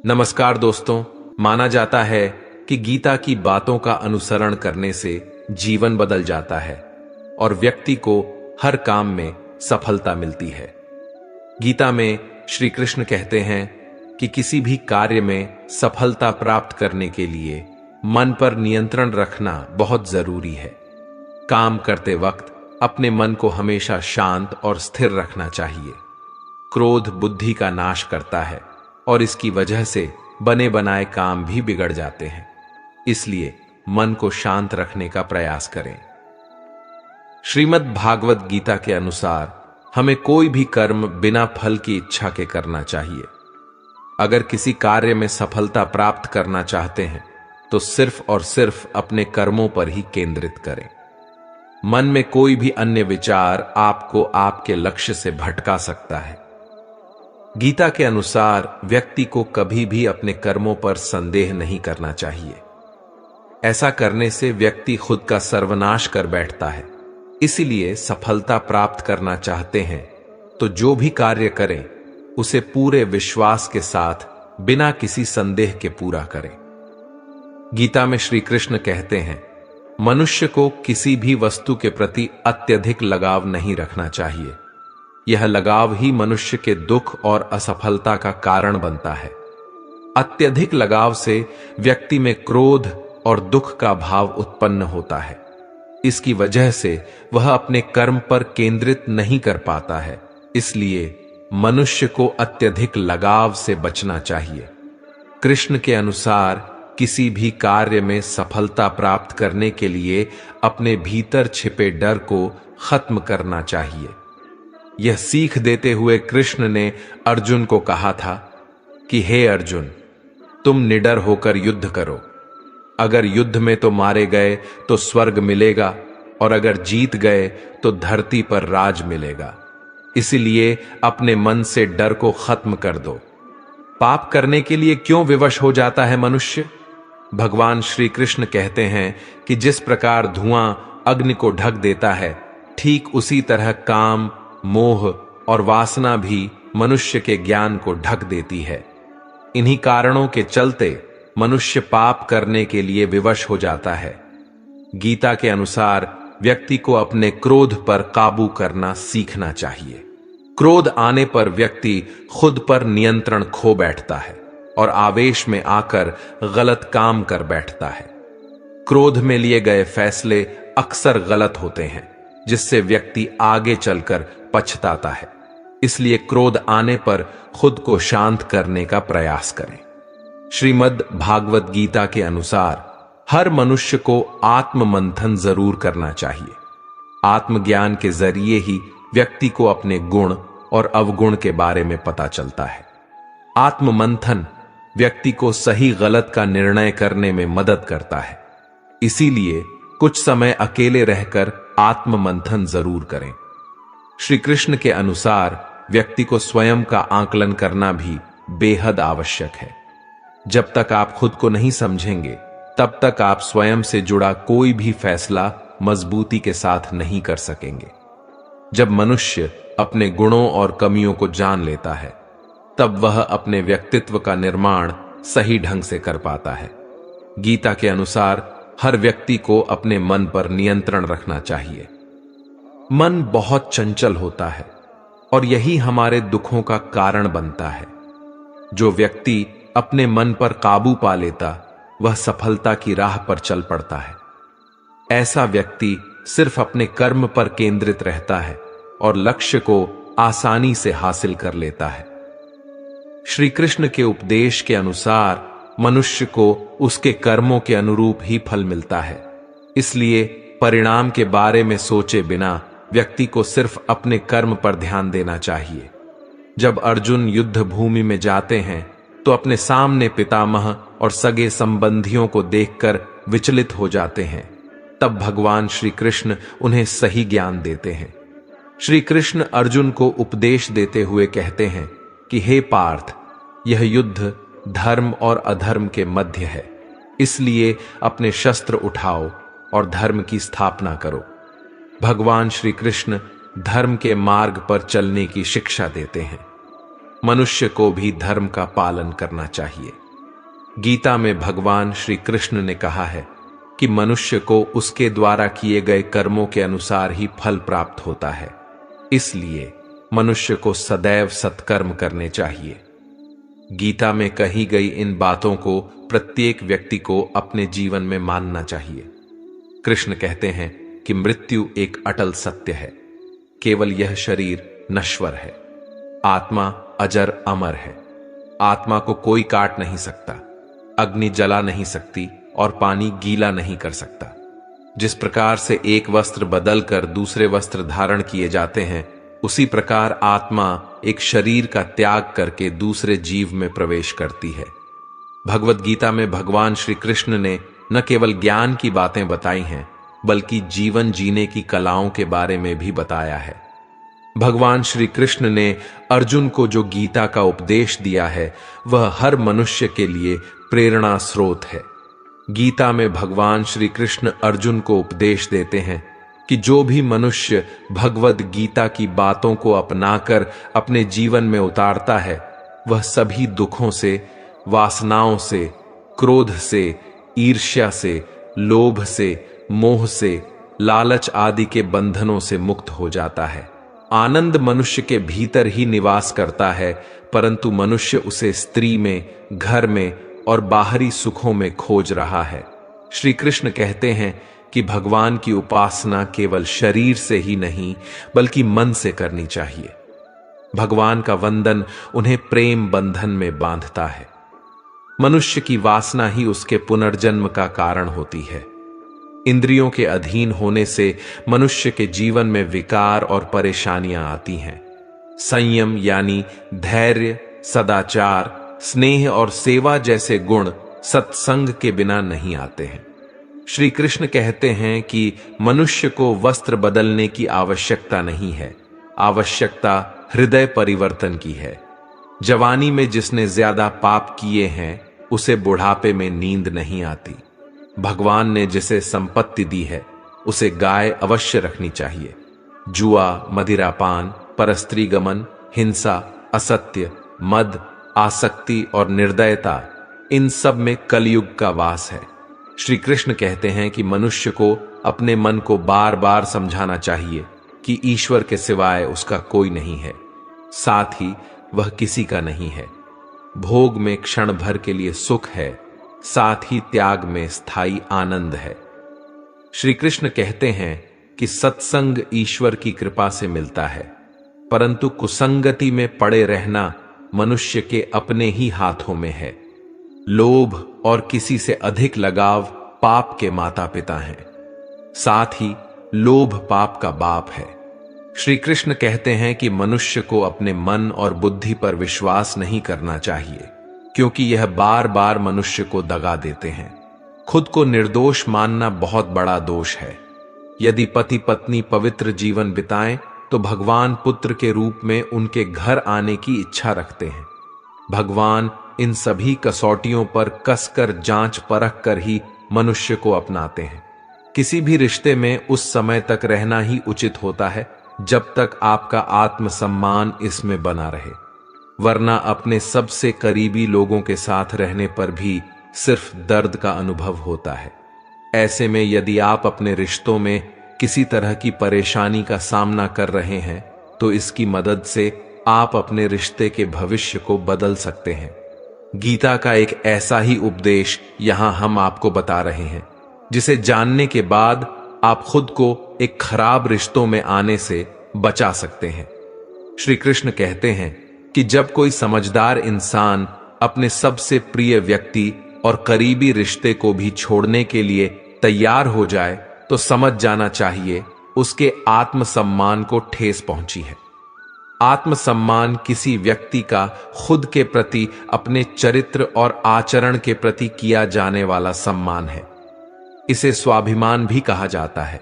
नमस्कार दोस्तों। माना जाता है कि गीता की बातों का अनुसरण करने से जीवन बदल जाता है और व्यक्ति को हर काम में सफलता मिलती है। गीता में श्री कृष्ण कहते हैं कि किसी भी कार्य में सफलता प्राप्त करने के लिए मन पर नियंत्रण रखना बहुत जरूरी है। काम करते वक्त अपने मन को हमेशा शांत और स्थिर रखना चाहिए। क्रोध बुद्धि का नाश करता है और इसकी वजह से बने बनाए काम भी बिगड़ जाते हैं। इसलिए मन को शांत रखने का प्रयास करें। श्रीमद् भागवत गीता के अनुसार हमें कोई भी कर्म बिना फल की इच्छा के करना चाहिए। अगर किसी कार्य में सफलता प्राप्त करना चाहते हैं तो सिर्फ और सिर्फ अपने कर्मों पर ही केंद्रित करें। मन में कोई भी अन्य विचार आपको आपके लक्ष्य से भटका सकता है। गीता के अनुसार व्यक्ति को कभी भी अपने कर्मों पर संदेह नहीं करना चाहिए। ऐसा करने से व्यक्ति खुद का सर्वनाश कर बैठता है। इसीलिए सफलता प्राप्त करना चाहते हैं तो जो भी कार्य करें उसे पूरे विश्वास के साथ बिना किसी संदेह के पूरा करें। गीता में श्री कृष्ण कहते हैं, मनुष्य को किसी भी वस्तु के प्रति अत्यधिक लगाव नहीं रखना चाहिए। यह लगाव ही मनुष्य के दुख और असफलता का कारण बनता है। अत्यधिक लगाव से व्यक्ति में क्रोध और दुख का भाव उत्पन्न होता है। इसकी वजह से वह अपने कर्म पर केंद्रित नहीं कर पाता है। इसलिए मनुष्य को अत्यधिक लगाव से बचना चाहिए। कृष्ण के अनुसार किसी भी कार्य में सफलता प्राप्त करने के लिए अपने भीतर छिपे डर को खत्म करना चाहिए। यह सीख देते हुए कृष्ण ने अर्जुन को कहा था कि हे अर्जुन, तुम निडर होकर युद्ध करो। अगर युद्ध में तो मारे गए तो स्वर्ग मिलेगा और अगर जीत गए तो धरती पर राज मिलेगा। इसलिए अपने मन से डर को खत्म कर दो। पाप करने के लिए क्यों विवश हो जाता है मनुष्य? भगवान श्री कृष्ण कहते हैं कि जिस प्रकार धुआं अग्नि को ढक देता है, ठीक उसी तरह काम, मोह और वासना भी मनुष्य के ज्ञान को ढक देती है। इन्हीं कारणों के चलते मनुष्य पाप करने के लिए विवश हो जाता है। गीता के अनुसार व्यक्ति को अपने क्रोध पर काबू करना सीखना चाहिए। क्रोध आने पर व्यक्ति खुद पर नियंत्रण खो बैठता है और आवेश में आकर गलत काम कर बैठता है। क्रोध में लिए गए फैसले अक्सर गलत होते हैं, जिससे व्यक्ति आगे चलकर पछताता है। इसलिए क्रोध आने पर खुद को शांत करने का प्रयास करें। श्रीमद् भागवत गीता के अनुसार हर मनुष्य को आत्म मंथन जरूर करना चाहिए। आत्मज्ञान के जरिए ही व्यक्ति को अपने गुण और अवगुण के बारे में पता चलता है। आत्म मंथन व्यक्ति को सही गलत का निर्णय करने में मदद करता है। इसीलिए कुछ समय अकेले रहकर आत्म मंथन जरूर करें। श्री कृष्ण के अनुसार व्यक्ति को स्वयं का आकलन करना भी बेहद आवश्यक है। जब तक आप खुद को नहीं समझेंगे तब तक आप स्वयं से जुड़ा कोई भी फैसला मजबूती के साथ नहीं कर सकेंगे। जब मनुष्य अपने गुणों और कमियों को जान लेता है तब वह अपने व्यक्तित्व का निर्माण सही ढंग से कर पाता है। गीता के अनुसार हर व्यक्ति को अपने मन पर नियंत्रण रखना चाहिए। मन बहुत चंचल होता है और यही हमारे दुखों का कारण बनता है। जो व्यक्ति अपने मन पर काबू पा लेता वह सफलता की राह पर चल पड़ता है। ऐसा व्यक्ति सिर्फ अपने कर्म पर केंद्रित रहता है और लक्ष्य को आसानी से हासिल कर लेता है। श्री कृष्ण के उपदेश के अनुसार मनुष्य को उसके कर्मों के अनुरूप ही फल मिलता है। इसलिए परिणाम के बारे में सोचे बिना व्यक्ति को सिर्फ अपने कर्म पर ध्यान देना चाहिए। जब अर्जुन युद्ध भूमि में जाते हैं तो अपने सामने पितामह और सगे संबंधियों को देखकर विचलित हो जाते हैं। तब भगवान श्री कृष्ण उन्हें सही ज्ञान देते हैं। श्री कृष्ण अर्जुन को उपदेश देते हुए कहते हैं कि हे पार्थ, यह युद्ध धर्म और अधर्म के मध्य है। इसलिए अपने शस्त्र उठाओ और धर्म की स्थापना करो। भगवान श्री कृष्ण धर्म के मार्ग पर चलने की शिक्षा देते हैं। मनुष्य को भी धर्म का पालन करना चाहिए। गीता में भगवान श्री कृष्ण ने कहा है कि मनुष्य को उसके द्वारा किए गए कर्मों के अनुसार ही फल प्राप्त होता है, इसलिए मनुष्य को सदैव सत्कर्म करने चाहिए। गीता में कही गई इन बातों को प्रत्येक व्यक्ति को अपने जीवन में मानना चाहिए। कृष्ण कहते हैं कि मृत्यु एक अटल सत्य है, केवल यह शरीर नश्वर है, आत्मा अजर अमर है। आत्मा को कोई काट नहीं सकता, अग्नि जला नहीं सकती और पानी गीला नहीं कर सकता। जिस प्रकार से एक वस्त्र बदलकर दूसरे वस्त्र धारण किए जाते हैं, उसी प्रकार आत्मा एक शरीर का त्याग करके दूसरे जीव में प्रवेश करती है। भगवत गीता में भगवान श्री कृष्ण ने न केवल ज्ञान की बातें बताई हैं, बल्कि जीवन जीने की कलाओं के बारे में भी बताया है। भगवान श्री कृष्ण ने अर्जुन को जो गीता का उपदेश दिया है, वह हर मनुष्य के लिए प्रेरणा स्रोत है। गीता में भगवान श्री कृष्ण अर्जुन को उपदेश देते हैं कि जो भी मनुष्य भगवत गीता की बातों को अपनाकर अपने जीवन में उतारता है, वह सभी दुखों से, वासनाओं से, क्रोध से, ईर्ष्या से, लोभ से, मोह से, लालच आदि के बंधनों से मुक्त हो जाता है। आनंद मनुष्य के भीतर ही निवास करता है, परंतु मनुष्य उसे स्त्री में, घर में और बाहरी सुखों में खोज रहा है। श्री कृष्ण कहते हैं कि भगवान की उपासना केवल शरीर से ही नहीं, बल्कि मन से करनी चाहिए। भगवान का वंदन उन्हें प्रेम बंधन में बांधता है। मनुष्य की वासना ही उसके पुनर्जन्म का कारण होती है। इंद्रियों के अधीन होने से मनुष्य के जीवन में विकार और परेशानियां आती हैं। संयम यानी धैर्य, सदाचार, स्नेह और सेवा जैसे गुण सत्संग के बिना नहीं आते हैं। श्री कृष्ण कहते हैं कि मनुष्य को वस्त्र बदलने की आवश्यकता नहीं है, आवश्यकता हृदय परिवर्तन की है। जवानी में जिसने ज्यादा पाप किए हैं, उसे बुढ़ापे में नींद नहीं आती। भगवान ने जिसे संपत्ति दी है, उसे गाय अवश्य रखनी चाहिए। जुआ, मदिरापान, परस्त्री गमन, हिंसा, असत्य, मद, आसक्ति और निर्दयता, इन सब में कलयुग का वास है। श्री कृष्ण कहते हैं कि मनुष्य को अपने मन को बार बार समझाना चाहिए कि ईश्वर के सिवाय उसका कोई नहीं है, साथ ही वह किसी का नहीं है। भोग में क्षण भर के लिए सुख है, साथ ही त्याग में स्थायी आनंद है। श्री कृष्ण कहते हैं कि सत्संग ईश्वर की कृपा से मिलता है, परंतु कुसंगति में पड़े रहना मनुष्य के अपने ही हाथों में है। लोभ और किसी से अधिक लगाव पाप के माता पिता हैं, साथ ही लोभ पाप का बाप है। श्री कृष्ण कहते हैं कि मनुष्य को अपने मन और बुद्धि पर विश्वास नहीं करना चाहिए, क्योंकि यह बार बार मनुष्य को दगा देते हैं। खुद को निर्दोष मानना बहुत बड़ा दोष है। यदि पति पत्नी पवित्र जीवन बिताएं, तो भगवान पुत्र के रूप में उनके घर आने की इच्छा रखते हैं। भगवान इन सभी कसौटियों पर कसकर जांच परख कर ही मनुष्य को अपनाते हैं। किसी भी रिश्ते में उस समय तक रहना ही उचित होता है जब तक आपका आत्मसम्मान इसमें बना रहे, वरना अपने सबसे करीबी लोगों के साथ रहने पर भी सिर्फ दर्द का अनुभव होता है। ऐसे में यदि आप अपने रिश्तों में किसी तरह की परेशानी का सामना कर रहे हैं, तो इसकी मदद से आप अपने रिश्ते के भविष्य को बदल सकते हैं। गीता का एक ऐसा ही उपदेश यहां हम आपको बता रहे हैं, जिसे जानने के बाद आप खुद को एक खराब रिश्तों में आने से बचा सकते हैं। श्री कृष्ण कहते हैं कि जब कोई समझदार इंसान अपने सबसे प्रिय व्यक्ति और करीबी रिश्ते को भी छोड़ने के लिए तैयार हो जाए, तो समझ जाना चाहिए उसके आत्मसम्मान को ठेस पहुंची है। आत्मसम्मान किसी व्यक्ति का खुद के प्रति, अपने चरित्र और आचरण के प्रति किया जाने वाला सम्मान है। इसे स्वाभिमान भी कहा जाता है,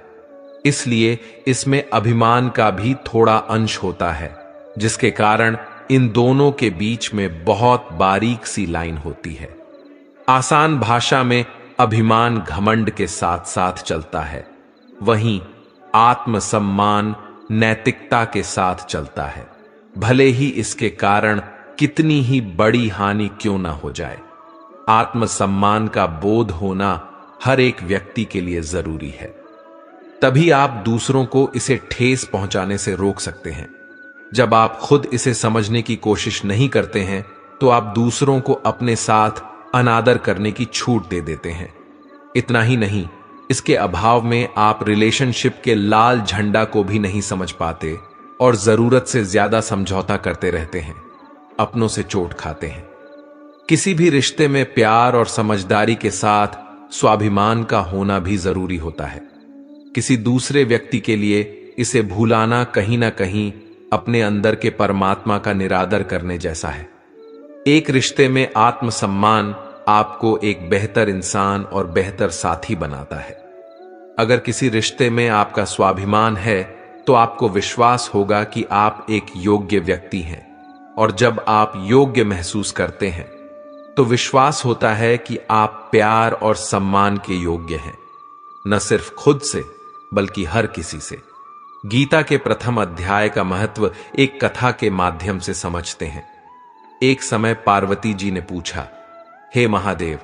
इसलिए इसमें अभिमान का भी थोड़ा अंश होता है, जिसके कारण इन दोनों के बीच में बहुत बारीक सी लाइन होती है। आसान भाषा में अभिमान घमंड के साथ साथ चलता है, वहीं आत्मसम्मान नैतिकता के साथ चलता है। भले ही इसके कारण कितनी ही बड़ी हानि क्यों ना हो जाए। आत्मसम्मान का बोध होना हर एक व्यक्ति के लिए जरूरी है। तभी आप दूसरों को इसे ठेस पहुंचाने से रोक सकते हैं। जब आप खुद इसे समझने की कोशिश नहीं करते हैं तो आप दूसरों को अपने साथ अनादर करने की छूट दे देते हैं। इतना ही नहीं, इसके अभाव में आप रिलेशनशिप के लाल झंडा को भी नहीं समझ पाते और जरूरत से ज्यादा समझौता करते रहते हैं, अपनों से चोट खाते हैं। किसी भी रिश्ते में प्यार और समझदारी के साथ स्वाभिमान का होना भी जरूरी होता है। किसी दूसरे व्यक्ति के लिए इसे भूलाना कहीं ना कहीं अपने अंदर के परमात्मा का निरादर करने जैसा है। एक रिश्ते में आत्मसम्मान आपको एक बेहतर इंसान और बेहतर साथी बनाता है। अगर किसी रिश्ते में आपका स्वाभिमान है तो आपको विश्वास होगा कि आप एक योग्य व्यक्ति हैं, और जब आप योग्य महसूस करते हैं तो विश्वास होता है कि आप प्यार और सम्मान के योग्य हैं, न सिर्फ खुद से बल्कि हर किसी से। गीता के प्रथम अध्याय का महत्व एक कथा के माध्यम से समझते हैं। एक समय पार्वती जी ने पूछा, हे महादेव,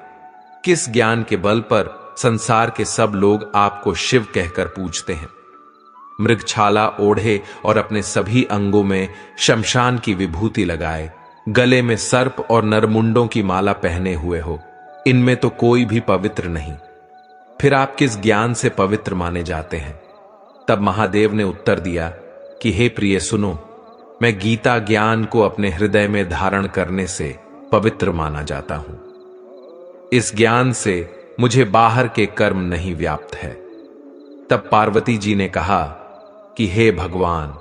किस ज्ञान के बल पर संसार के सब लोग आपको शिव कहकर पूजते हैं? मृगछाला ओढ़े और अपने सभी अंगों में शमशान की विभूति लगाए, गले में सर्प और नरमुंडों की माला पहने हुए हो, इनमें तो कोई भी पवित्र नहीं। फिर आप किस ज्ञान से पवित्र माने जाते हैं? तब महादेव ने उत्तर दिया कि हे प्रिय सुनो, मैं गीता ज्ञान को अपने हृदय में धारण करने से पवित्र माना जाता हूं। इस ज्ञान से मुझे बाहर के कर्म नहीं व्याप्त है। तब पार्वती जी ने कहा कि हे भगवान,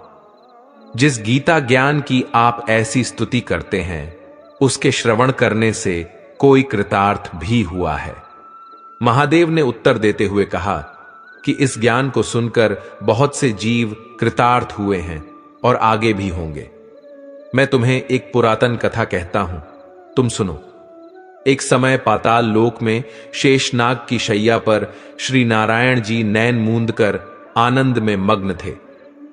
जिस गीता ज्ञान की आप ऐसी स्तुति करते हैं उसके श्रवण करने से कोई कृतार्थ भी हुआ है। महादेव ने उत्तर देते हुए कहा कि इस ज्ञान को सुनकर बहुत से जीव कृतार्थ हुए हैं और आगे भी होंगे। मैं तुम्हें एक पुरातन कथा कहता हूं, तुम सुनो। एक समय पाताल लोक में शेषनाग की शैया पर श्री नारायण जी नैन मूंद कर आनंद में मग्न थे।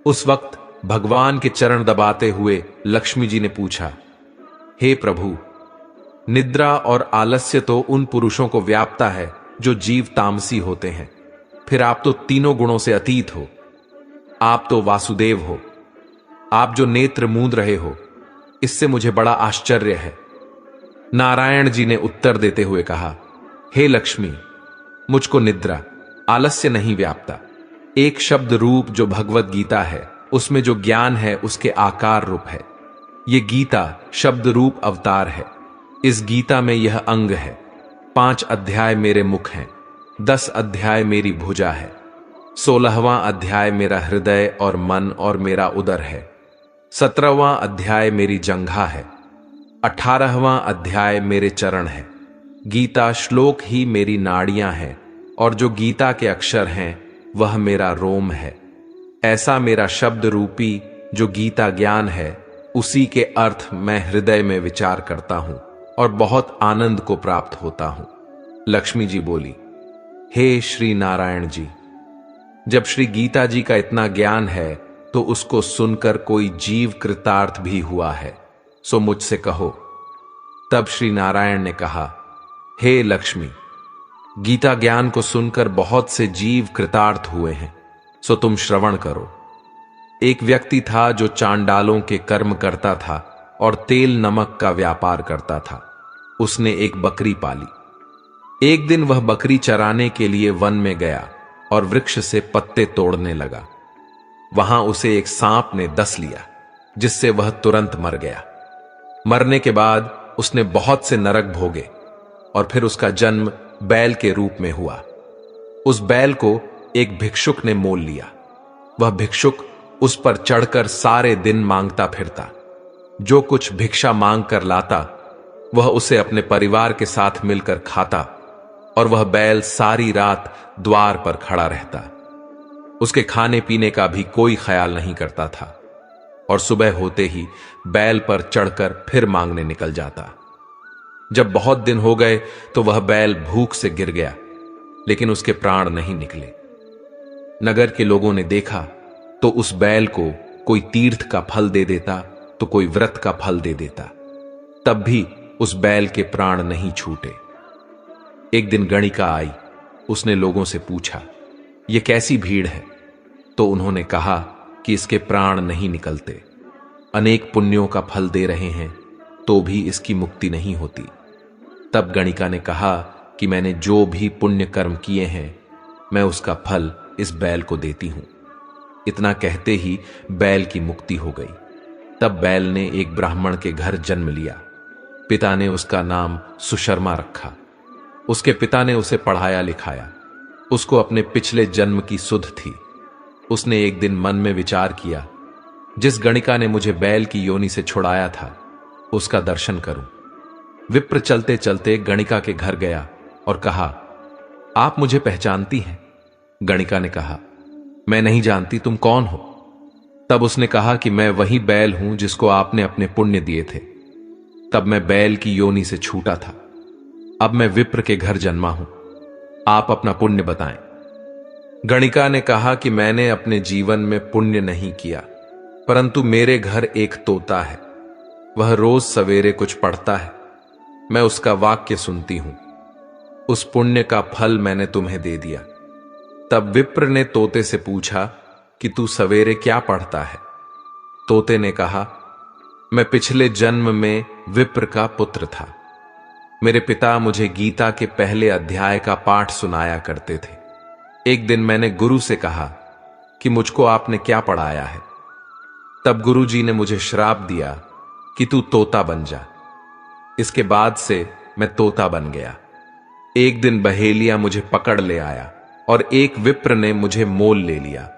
उस वक्त भगवान के चरण दबाते हुए लक्ष्मी जी ने पूछा, हे प्रभु, निद्रा और आलस्य तो उन पुरुषों को व्यापता है जो जीव तामसी होते हैं, फिर आप तो तीनों गुणों से अतीत हो। आप तो वासुदेव हो। आप जो नेत्र मूंद रहे हो, इससे मुझे बड़ा आश्चर्य है। नारायण जी ने उत्तर देते हुए कहा, हे लक्ष्मी, मुझको निद्रा आलस्य नहीं व्यापता। एक शब्द रूप जो भगवत गीता है, उसमें जो ज्ञान है उसके आकार रूप है। ये गीता शब्द रूप अवतार है। इस गीता में यह अंग है। 5 अध्याय मेरे मुख हैं, 10 अध्याय मेरी भुजा है, 16वां अध्याय मेरा हृदय और मन और मेरा उदर है, 17वां अध्याय मेरी जंघा है, 18वां अध्याय मेरे चरण है। गीता श्लोक ही मेरी नाड़ियां हैं, और जो गीता के अक्षर हैं वह मेरा रोम है। ऐसा मेरा शब्द रूपी जो गीता ज्ञान है, उसी के अर्थ मैं हृदय में विचार करता हूं और बहुत आनंद को प्राप्त होता हूं। लक्ष्मी जी बोली, हे श्री नारायण जी, जब श्री गीता जी का इतना ज्ञान है तो उसको सुनकर कोई जीव कृतार्थ भी हुआ है, सो मुझसे कहो। तब श्री नारायण ने कहा, हे लक्ष्मी, गीता ज्ञान को सुनकर बहुत से जीव कृतार्थ हुए हैं, सो तुम श्रवण करो। एक व्यक्ति था जो चांडालों के कर्म करता था और तेल नमक का व्यापार करता था। उसने एक बकरी पाली। एक दिन वह बकरी चराने के लिए वन में गया और वृक्ष से पत्ते तोड़ने लगा। वहां उसे एक सांप ने डस लिया, जिससे वह तुरंत मर गया। मरने के बाद उसने बहुत से नरक भोगे और फिर उसका जन्म बैल के रूप में हुआ। उस बैल को एक भिक्षुक ने मोल लिया। वह भिक्षुक उस पर चढ़कर सारे दिन मांगता फिरता। जो कुछ भिक्षा मांग कर लाता वह उसे अपने परिवार के साथ मिलकर खाता, और वह बैल सारी रात द्वार पर खड़ा रहता। उसके खाने पीने का भी कोई ख्याल नहीं करता था, और सुबह होते ही बैल पर चढ़कर फिर मांगने निकल जाता। जब बहुत दिन हो गए तो वह बैल भूख से गिर गया, लेकिन उसके प्राण नहीं निकले। नगर के लोगों ने देखा तो उस बैल को कोई तीर्थ का फल दे देता तो कोई व्रत का फल दे देता। तब भी उस बैल के प्राण नहीं छूटे। एक दिन गणिका आई। उसने लोगों से पूछा, यह कैसी भीड़ है? तो उन्होंने कहा कि इसके प्राण नहीं निकलते, अनेक पुण्यों का फल दे रहे हैं तो भी इसकी मुक्ति नहीं होती। तब गणिका ने कहा कि मैंने जो भी पुण्य कर्म किए हैं, मैं उसका फल इस बैल को देती हूं। इतना कहते ही बैल की मुक्ति हो गई। तब बैल ने एक ब्राह्मण के घर जन्म लिया। पिता ने उसका नाम सुशर्मा रखा। उसके पिता ने उसे पढ़ाया लिखाया। उसको अपने पिछले जन्म की सुध थी। उसने एक दिन मन में विचार किया, जिस गणिका ने मुझे बैल की योनि से छुड़ाया था, उसका दर्शन करूं। विप्र चलते चलते गणिका के घर गया और कहा, आप मुझे पहचानती हैं? गणिका ने कहा, मैं नहीं जानती, तुम कौन हो? तब उसने कहा कि मैं वही बैल हूं जिसको आपने अपने पुण्य दिए थे। तब मैं बैल की योनि से छूटा था। अब मैं विप्र के घर जन्मा हूं। आप अपना पुण्य बताएं। गणिका ने कहा कि मैंने अपने जीवन में पुण्य नहीं किया, परंतु मेरे घर एक तोता है। वह रोज सवेरे कुछ पढ़ता है। मैं उसका वाक्य सुनती हूं। उस पुण्य का फल मैंने तुम्हें दे दिया। तब विप्र ने तोते से पूछा कि तू सवेरे क्या पढ़ता है? तोते ने कहा, मैं पिछले जन्म में विप्र का पुत्र था। मेरे पिता मुझे गीता के पहले अध्याय का पाठ सुनाया करते थे। एक दिन मैंने गुरु से कहा कि मुझको आपने क्या पढ़ाया है? तब गुरुजी ने मुझे श्राप दिया कि तू तोता बन जा। इसके बाद से मैं तोता बन गया। एक दिन बहेलिया मुझे पकड़ ले आया और एक विप्र ने मुझे मोल ले लिया।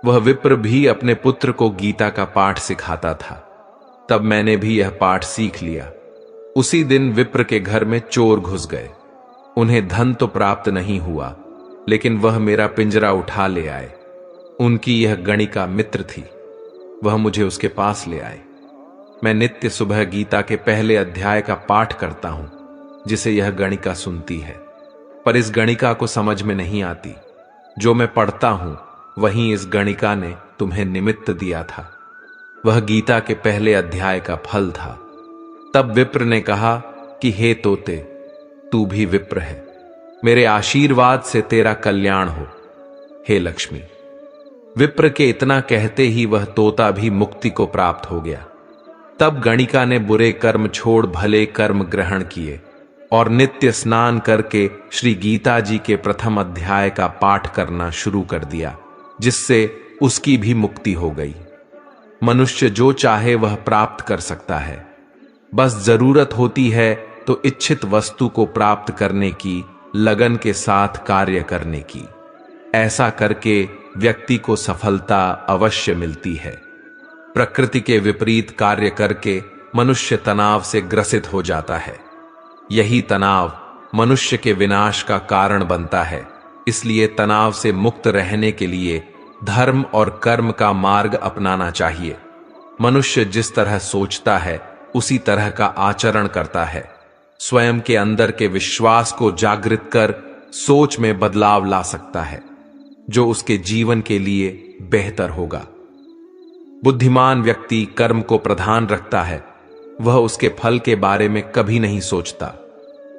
वह विप्र भी अपने पुत्र को गीता का पाठ सिखाता था। तब मैंने भी यह पाठ सीख लिया। उसी दिन विप्र के घर में चोर घुस गए। उन्हें धन तो प्राप्त नहीं हुआ, लेकिन वह मेरा पिंजरा उठा ले आए। उनकी यह गणिका मित्र थी। वह मुझे उसके पास ले आए। मैं नित्य सुबह गीता के पहले अध्याय का पाठ करता हूं, जिसे यह गणिका सुनती है। पर इस गणिका को समझ में नहीं आती। जो मैं पढ़ता हूं वहीं इस गणिका ने तुम्हें निमित्त दिया था। वह गीता के पहले अध्याय का फल था। तब विप्र ने कहा कि हे तोते, तू भी विप्र है। मेरे आशीर्वाद से तेरा कल्याण हो, हे लक्ष्मी। विप्र के इतना कहते ही वह तोता भी मुक्ति को प्राप्त हो गया। तब गणिका ने बुरे कर्म छोड़ भले कर्म ग्रहण किए और नित्य स्नान करके श्री गीता जी के प्रथम अध्याय का पाठ करना शुरू कर दिया, जिससे उसकी भी मुक्ति हो गई। मनुष्य जो चाहे वह प्राप्त कर सकता है। बस जरूरत होती है तो इच्छित वस्तु को प्राप्त करने की, लगन के साथ कार्य करने की। ऐसा करके व्यक्ति को सफलता अवश्य मिलती है। प्रकृति के विपरीत कार्य करके मनुष्य तनाव से ग्रसित हो जाता है। यही तनाव मनुष्य के विनाश का कारण बनता है। इसलिए तनाव से मुक्त रहने के लिए धर्म और कर्म का मार्ग अपनाना चाहिए। मनुष्य जिस तरह सोचता है उसी तरह का आचरण करता है। स्वयं के अंदर के विश्वास को जागृत कर सोच में बदलाव ला सकता है, जो उसके जीवन के लिए बेहतर होगा। बुद्धिमान व्यक्ति कर्म को प्रधान रखता है। वह उसके फल के बारे में कभी नहीं सोचता।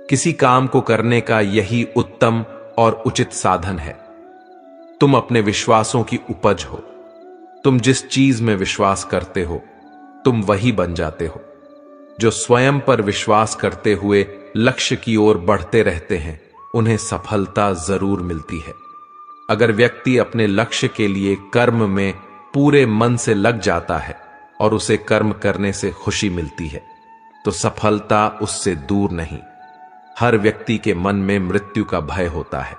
किसी काम को करने का यही उत्तम और उचित साधन है। तुम अपने विश्वासों की उपज हो। तुम जिस चीज में विश्वास करते हो, तुम वही बन जाते हो। जो स्वयं पर विश्वास करते हुए लक्ष्य की ओर बढ़ते रहते हैं, उन्हें सफलता जरूर मिलती है। अगर व्यक्ति अपने लक्ष्य के लिए कर्म में पूरे मन से लग जाता है और उसे कर्म करने से खुशी मिलती है, तो सफलता उससे दूर नहीं। हर व्यक्ति के मन में मृत्यु का भय होता है।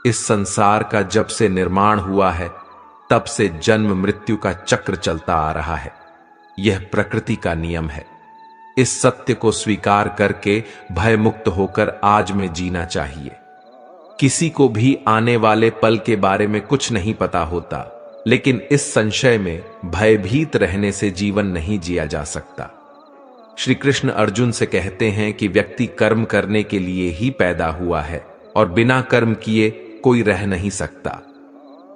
इस संसार का जब से निर्माण हुआ है, तब से जन्म मृत्यु का चक्र चलता आ रहा है। यह प्रकृति का नियम है। इस सत्य को स्वीकार करके भय मुक्त होकर आज में जीना चाहिए। किसी को भी आने वाले पल के बारे में कुछ नहीं पता होता, लेकिन इस संशय में भयभीत रहने से जीवन नहीं जिया जा सकता। श्री कृष्ण अर्जुन से कहते हैं कि व्यक्ति कर्म करने के लिए ही पैदा हुआ है और बिना कर्म किए कोई रह नहीं सकता।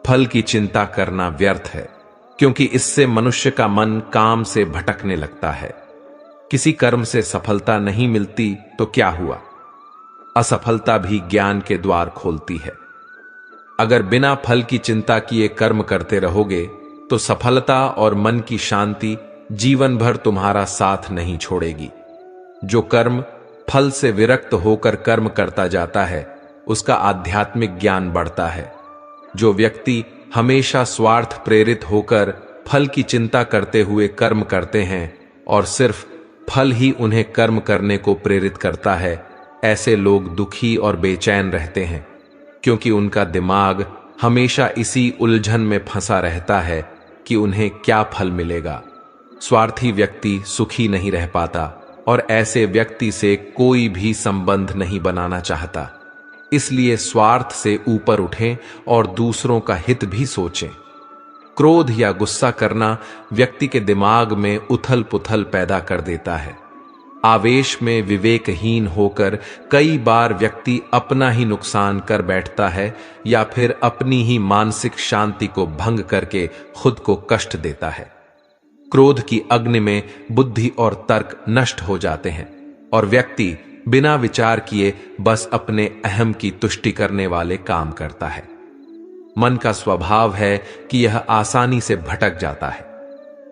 फल की चिंता करना व्यर्थ है, क्योंकि इससे मनुष्य का मन काम से भटकने लगता है। किसी कर्म से सफलता नहीं मिलती तो क्या हुआ? असफलता भी ज्ञान के द्वार खोलती है। अगर बिना फल की चिंता किए कर्म करते रहोगे तो सफलता और मन की शांति जीवन भर तुम्हारा साथ नहीं छोड़ेगी। जो कर्म फल से विरक्त होकर कर्म करता जाता है उसका आध्यात्मिक ज्ञान बढ़ता है। जो व्यक्ति हमेशा स्वार्थ प्रेरित होकर फल की चिंता करते हुए कर्म करते हैं और सिर्फ फल ही उन्हें कर्म करने को प्रेरित करता है, ऐसे लोग दुखी और बेचैन रहते हैं, क्योंकि उनका दिमाग हमेशा इसी उलझन में फंसा रहता है कि उन्हें क्या फल मिलेगा। स्वार्थी व्यक्ति सुखी नहीं रह पाता और ऐसे व्यक्ति से कोई भी संबंध नहीं बनाना चाहता। इसलिए स्वार्थ से ऊपर उठें और दूसरों का हित भी सोचें। क्रोध या गुस्सा करना व्यक्ति के दिमाग में उथल पुथल पैदा कर देता है। आवेश में विवेकहीन होकर कई बार व्यक्ति अपना ही नुकसान कर बैठता है या फिर अपनी ही मानसिक शांति को भंग करके खुद को कष्ट देता है। क्रोध की अग्नि में बुद्धि और तर्क नष्ट हो जाते हैं और व्यक्ति बिना विचार किए बस अपने अहम की तुष्टि करने वाले काम करता है। मन का स्वभाव है कि यह आसानी से भटक जाता है।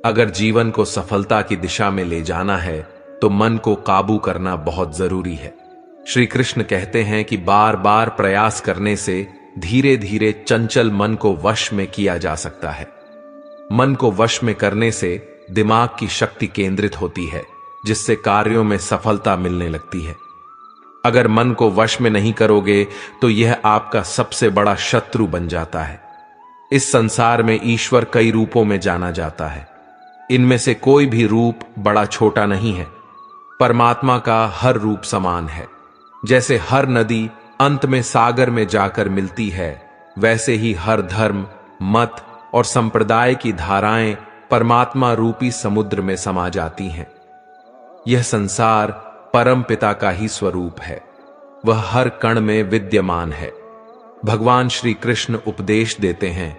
अगर जीवन को सफलता की दिशा में ले जाना है तो मन को काबू करना बहुत जरूरी है। श्री कृष्ण कहते हैं कि बार बार प्रयास करने से धीरे धीरे चंचल मन को वश में किया जा सकता है। मन को वश में करने से दिमाग की शक्ति केंद्रित होती है, जिससे कार्यों में सफलता मिलने लगती है। अगर मन को वश में नहीं करोगे तो यह आपका सबसे बड़ा शत्रु बन जाता है। इस संसार में ईश्वर कई रूपों में जाना जाता है। इनमें से कोई भी रूप बड़ा छोटा नहीं है। परमात्मा का हर रूप समान है। जैसे हर नदी अंत में सागर में जाकर मिलती है, वैसे ही हर धर्म, मत और संप्रदाय की धाराएं परमात्मा रूपी समुद्र में समा जाती हैं। यह संसार परम पिता का ही स्वरूप है। वह हर कण में विद्यमान है। भगवान श्री कृष्ण उपदेश देते हैं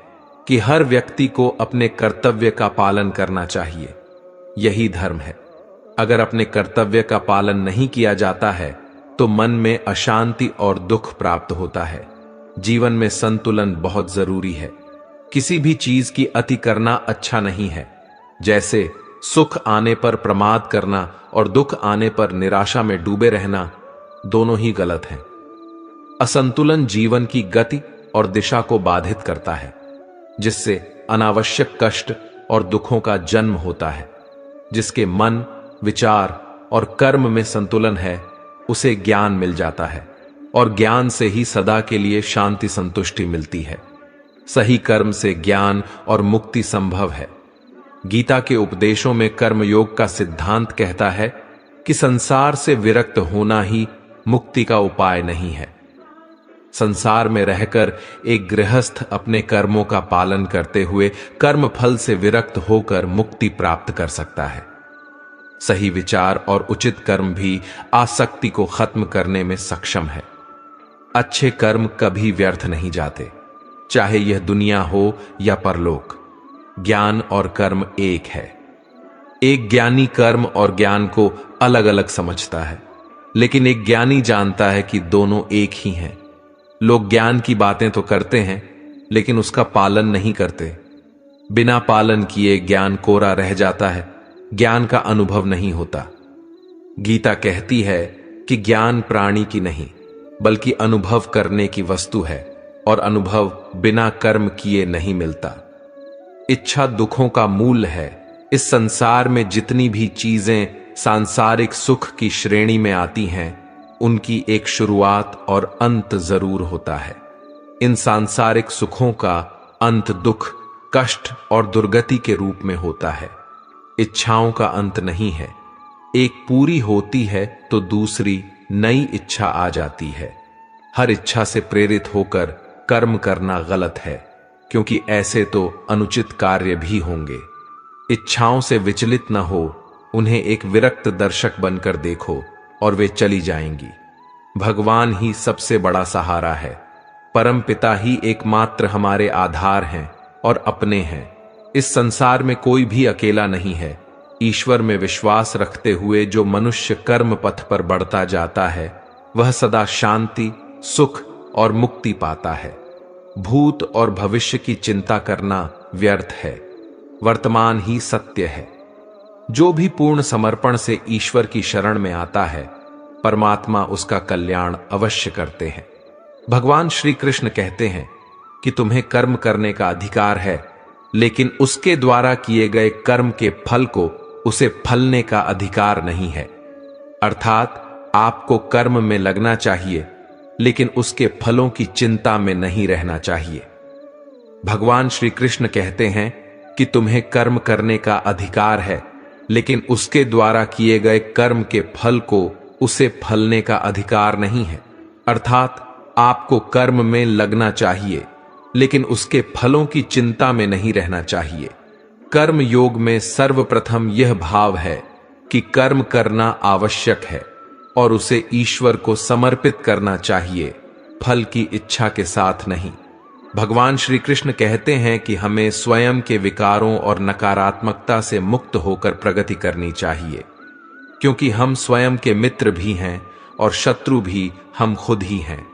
कि हर व्यक्ति को अपने कर्तव्य का पालन करना चाहिए। यही धर्म है। अगर अपने कर्तव्य का पालन नहीं किया जाता है तो मन में अशांति और दुख प्राप्त होता है। जीवन में संतुलन बहुत जरूरी है। किसी भी चीज की अति करना अच्छा नहीं है। जैसे सुख आने पर प्रमाद करना और दुख आने पर निराशा में डूबे रहना, दोनों ही गलत हैं। असंतुलन जीवन की गति और दिशा को बाधित करता है, जिससे अनावश्यक कष्ट और दुखों का जन्म होता है। जिसके मन, विचार और कर्म में संतुलन है, उसे ज्ञान मिल जाता है और ज्ञान से ही सदा के लिए शांति संतुष्टि मिलती है। सही कर्म से ज्ञान और मुक्ति संभव है। गीता के उपदेशों में कर्मयोग का सिद्धांत कहता है कि संसार से विरक्त होना ही मुक्ति का उपाय नहीं है। संसार में रहकर एक गृहस्थ अपने कर्मों का पालन करते हुए कर्म फल से विरक्त होकर मुक्ति प्राप्त कर सकता है। सही विचार और उचित कर्म भी आसक्ति को खत्म करने में सक्षम है। अच्छे कर्म कभी व्यर्थ नहीं जाते, चाहे यह दुनिया हो या परलोक। ज्ञान और कर्म एक है। एक ज्ञानी कर्म और ज्ञान को अलग अलग समझता है, लेकिन एक ज्ञानी जानता है कि दोनों एक ही हैं। लोग ज्ञान की बातें तो करते हैं, लेकिन उसका पालन नहीं करते। बिना पालन किए ज्ञान कोरा रह जाता है, ज्ञान का अनुभव नहीं होता। गीता कहती है कि ज्ञान प्राणी की नहीं, बल्कि अनुभव करने की वस्तु है और अनुभव बिना कर्म किए नहीं मिलता। इच्छा दुखों का मूल है। इस संसार में जितनी भी चीजें सांसारिक सुख की श्रेणी में आती हैं, उनकी एक शुरुआत और अंत जरूर होता है। इन सांसारिक सुखों का अंत दुख, कष्ट और दुर्गति के रूप में होता है। इच्छाओं का अंत नहीं है। एक पूरी होती है तो दूसरी नई इच्छा आ जाती है। हर इच्छा से प्रेरित होकर कर्म करना गलत है, क्योंकि ऐसे तो अनुचित कार्य भी होंगे। इच्छाओं से विचलित न हो, उन्हें एक विरक्त दर्शक बनकर देखो और वे चली जाएंगी। भगवान ही सबसे बड़ा सहारा है। परम पिता ही एकमात्र हमारे आधार हैं और अपने हैं। इस संसार में कोई भी अकेला नहीं है। ईश्वर में विश्वास रखते हुए जो मनुष्य कर्म पथ पर बढ़ता जाता है वह सदा शांति, सुख और मुक्ति पाता है। भूत और भविष्य की चिंता करना व्यर्थ है, वर्तमान ही सत्य है। जो भी पूर्ण समर्पण से ईश्वर की शरण में आता है, परमात्मा उसका कल्याण अवश्य करते हैं। भगवान श्री कृष्ण कहते हैं कि तुम्हें कर्म करने का अधिकार है, लेकिन उसके द्वारा किए गए कर्म के फल को उसे फलने का अधिकार नहीं है। अर्थात आपको कर्म में लगना चाहिए, लेकिन उसके फलों की चिंता में नहीं रहना चाहिए। भगवान श्री कृष्ण कहते हैं कि तुम्हें कर्म करने का अधिकार है, लेकिन उसके द्वारा किए गए कर्म के फल को उसे फलने का अधिकार नहीं है। अर्थात आपको कर्म में लगना चाहिए, लेकिन उसके फलों की चिंता में नहीं रहना चाहिए। कर्म योग में सर्वप्रथम यह भाव है कि कर्म करना आवश्यक है और उसे ईश्वर को समर्पित करना चाहिए, फल की इच्छा के साथ नहीं। भगवान श्री कृष्ण कहते हैं कि हमें स्वयं के विकारों और नकारात्मकता से मुक्त होकर प्रगति करनी चाहिए, क्योंकि हम स्वयं के मित्र भी हैं और शत्रु भी हम खुद ही हैं।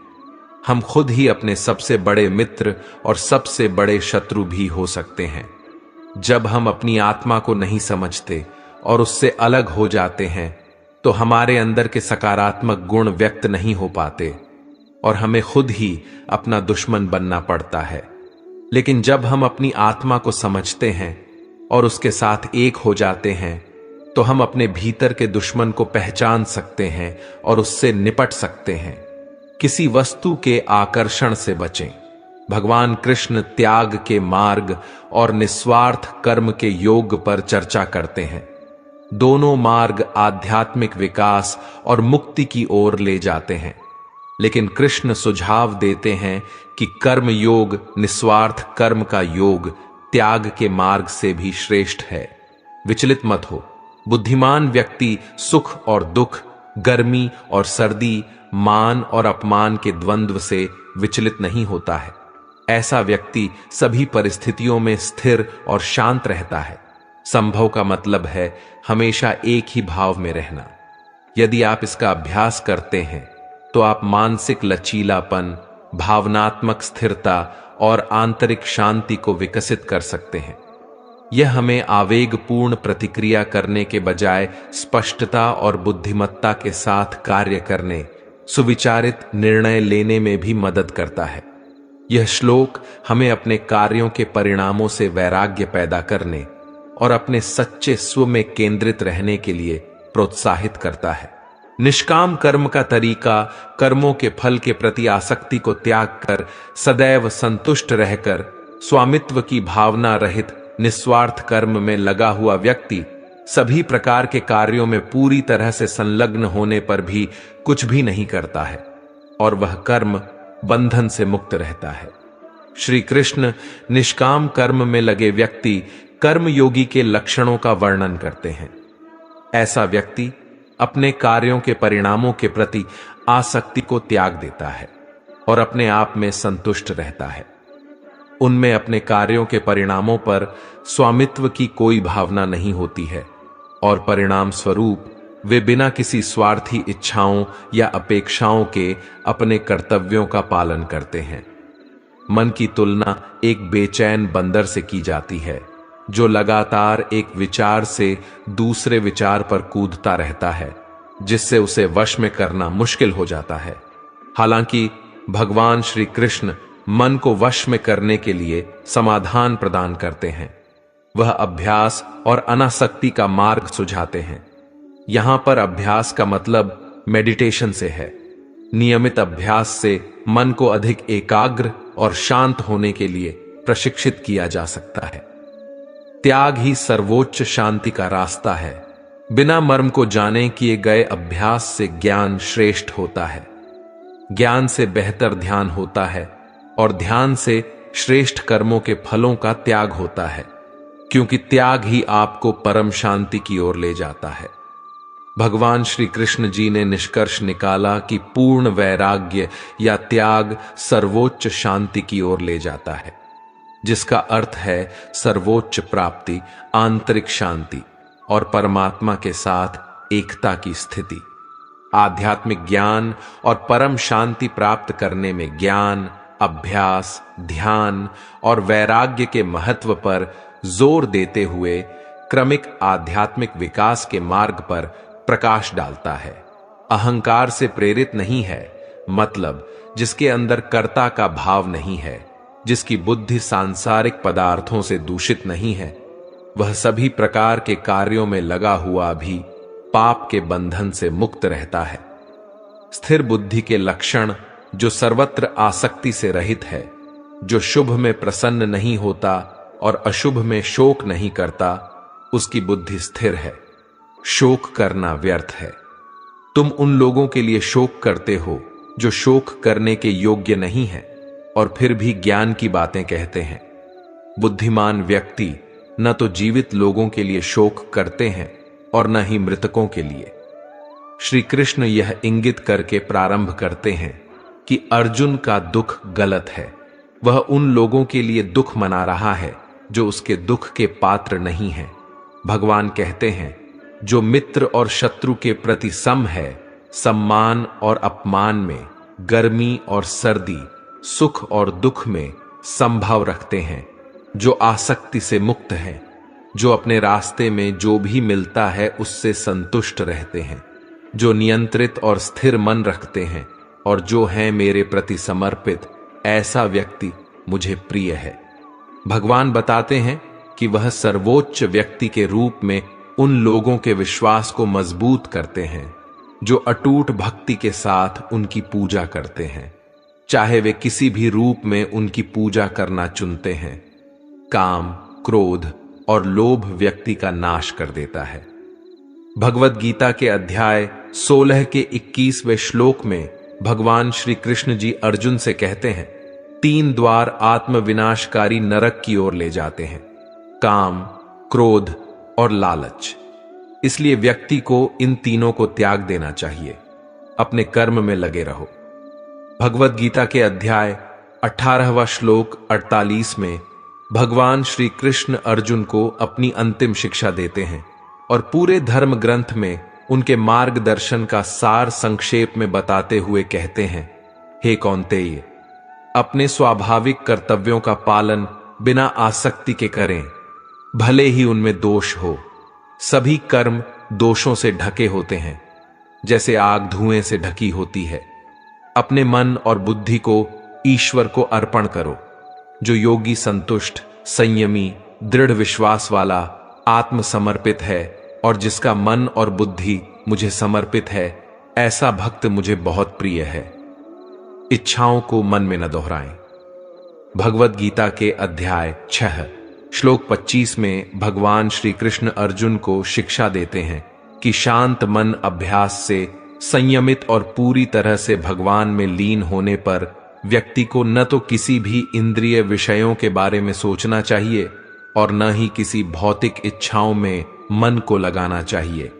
हम खुद ही अपने सबसे बड़े मित्र और सबसे बड़े शत्रु भी हो सकते हैं। जब हम अपनी आत्मा को नहीं समझते और उससे अलग हो जाते हैं, तो हमारे अंदर के सकारात्मक गुण व्यक्त नहीं हो पाते और हमें खुद ही अपना दुश्मन बनना पड़ता है। लेकिन जब हम अपनी आत्मा को समझते हैं और उसके साथ एक हो जाते हैं, तो हम अपने भीतर के दुश्मन को पहचान सकते हैं और उससे निपट सकते हैं। किसी वस्तु के आकर्षण से बचें। भगवान कृष्ण त्याग के मार्ग और निस्वार्थ कर्म के योग पर चर्चा करते हैं। दोनों मार्ग आध्यात्मिक विकास और मुक्ति की ओर ले जाते हैं, लेकिन कृष्ण सुझाव देते हैं कि कर्म योग निस्वार्थ कर्म का योग त्याग के मार्ग से भी श्रेष्ठ है। विचलित मत हो। बुद्धिमान व्यक्ति सुख और दुख, गर्मी और सर्दी, मान और अपमान के द्वंद्व से विचलित नहीं होता है। ऐसा व्यक्ति सभी परिस्थितियों में स्थिर और शांत रहता है। संभव का मतलब है हमेशा एक ही भाव में रहना। यदि आप इसका अभ्यास करते हैं तो आप मानसिक लचीलापन, भावनात्मक स्थिरता और आंतरिक शांति को विकसित कर सकते हैं। यह हमें आवेगपूर्ण प्रतिक्रिया करने के बजाय स्पष्टता और बुद्धिमत्ता के साथ कार्य करने, सुविचारित निर्णय लेने में भी मदद करता है। यह श्लोक हमें अपने कार्यों के परिणामों से वैराग्य पैदा करने और अपने सच्चे स्व में केंद्रित रहने के लिए प्रोत्साहित करता है। निष्काम कर्म का तरीका कर्मों के फल के प्रति आसक्ति को त्याग कर सदैव संतुष्ट रहकर स्वामित्व की भावना रहित निस्वार्थ कर्म में लगा हुआ व्यक्ति सभी प्रकार के कार्यों में पूरी तरह से संलग्न होने पर भी कुछ भी नहीं करता है और वह कर्म बंधन से मुक्त रहता है। श्री कृष्ण निष्काम कर्म में लगे व्यक्ति कर्मयोगी के लक्षणों का वर्णन करते हैं। ऐसा व्यक्ति अपने कार्यों के परिणामों के प्रति आसक्ति को त्याग देता है और अपने आप में संतुष्ट रहता है। उनमें अपने कार्यों के परिणामों पर स्वामित्व की कोई भावना नहीं होती है और परिणाम स्वरूप वे बिना किसी स्वार्थी इच्छाओं या अपेक्षाओं के अपने कर्तव्यों का पालन करते हैं। मन की तुलना एक बेचैन बंदर से की जाती है जो लगातार एक विचार से दूसरे विचार पर कूदता रहता है, जिससे उसे वश में करना मुश्किल हो जाता है। हालांकि भगवान श्री कृष्ण मन को वश में करने के लिए समाधान प्रदान करते हैं। वह अभ्यास और अनासक्ति का मार्ग सुझाते हैं। यहां पर अभ्यास का मतलब मेडिटेशन से है। नियमित अभ्यास से मन को अधिक एकाग्र और शांत होने के लिए प्रशिक्षित किया जा सकता है। त्याग ही सर्वोच्च शांति का रास्ता है। बिना मर्म को जाने किए गए अभ्यास से ज्ञान श्रेष्ठ होता है। ज्ञान से बेहतर ध्यान होता है और ध्यान से श्रेष्ठ कर्मों के फलों का त्याग होता है, क्योंकि त्याग ही आपको परम शांति की ओर ले जाता है। भगवान श्री कृष्ण जी ने निष्कर्ष निकाला कि पूर्ण वैराग्य या त्याग सर्वोच्च शांति की ओर ले जाता है, जिसका अर्थ है सर्वोच्च प्राप्ति, आंतरिक शांति। और परमात्मा के साथ एकता की स्थिति। आध्यात्मिक ज्ञान और परम शांति प्राप्त करने में ज्ञान, अभ्यास, ध्यान और वैराग्य के महत्व पर जोर देते हुए क्रमिक आध्यात्मिक विकास के मार्ग पर प्रकाश डालता है। अहंकार से प्रेरित नहीं है, मतलब जिसके अंदर कर्ता का भाव नहीं है, जिसकी बुद्धि सांसारिक पदार्थों से दूषित नहीं है, वह सभी प्रकार के कार्यों में लगा हुआ भी पाप के बंधन से मुक्त रहता है। स्थिर बुद्धि के लक्षण जो सर्वत्र आसक्ति से रहित है, जो शुभ में प्रसन्न नहीं होता और अशुभ में शोक नहीं करता, उसकी बुद्धि स्थिर है। शोक करना व्यर्थ है। तुम उन लोगों के लिए शोक करते हो जो शोक करने के योग्य नहीं है और फिर भी ज्ञान की बातें कहते हैं। बुद्धिमान व्यक्ति न तो जीवित लोगों के लिए शोक करते हैं और न ही मृतकों के लिए। श्री कृष्ण यह इंगित करके प्रारंभ करते हैं कि अर्जुन का दुख गलत है। वह उन लोगों के लिए दुख मना रहा है जो उसके दुख के पात्र नहीं हैं। भगवान कहते हैं, जो मित्र और शत्रु के प्रति सम है, सम्मान और अपमान में, गर्मी और सर्दी, सुख और दुख में संभाव रखते हैं, जो आसक्ति से मुक्त हैं, जो अपने रास्ते में जो भी मिलता है उससे संतुष्ट रहते हैं, जो नियंत्रित और स्थिर मन रखते हैं और जो है मेरे प्रति समर्पित, ऐसा व्यक्ति मुझे प्रिय है। भगवान बताते हैं कि वह सर्वोच्च व्यक्ति के रूप में उन लोगों के विश्वास को मजबूत करते हैं जो अटूट भक्ति के साथ उनकी पूजा करते हैं, चाहे वे किसी भी रूप में उनकी पूजा करना चुनते हैं। काम, क्रोध और लोभ व्यक्ति का नाश कर देता है। भगवद गीता के अध्याय 16 के 21वें श्लोक में भगवान श्री कृष्ण जी अर्जुन से कहते हैं, 3 द्वार आत्म विनाशकारी नरक की ओर ले जाते हैं, काम, क्रोध और लालच। इसलिए व्यक्ति को इन तीनों को त्याग देना चाहिए। अपने कर्म में लगे रहो। भगवद गीता के अध्याय 18वां श्लोक 48 में भगवान श्री कृष्ण अर्जुन को अपनी अंतिम शिक्षा देते हैं और पूरे धर्म ग्रंथ में उनके मार्गदर्शन का सार संक्षेप में बताते हुए कहते हैं, हे कौन्तेय, अपने स्वाभाविक कर्तव्यों का पालन बिना आसक्ति के करें, भले ही उनमें दोष हो। सभी कर्म दोषों से ढके होते हैं, जैसे आग धुएं से ढकी होती है। अपने मन और बुद्धि को ईश्वर को अर्पण करो। जो योगी संतुष्ट, संयमी, दृढ़ विश्वास वाला, आत्मसमर्पित है और जिसका मन और बुद्धि मुझे समर्पित है, ऐसा भक्त मुझे बहुत प्रिय है। इच्छाओं को मन में न दोहराएं। भगवद गीता के अध्याय 6 श्लोक 25 में भगवान श्री कृष्ण अर्जुन को शिक्षा देते हैं कि शांत मन अभ्यास से, संयमित और पूरी तरह से भगवान में लीन होने पर व्यक्ति को न तो किसी भी इंद्रिय विषयों के बारे में सोचना चाहिए और न ही किसी भौतिक इच्छाओं में मन को लगाना चाहिए।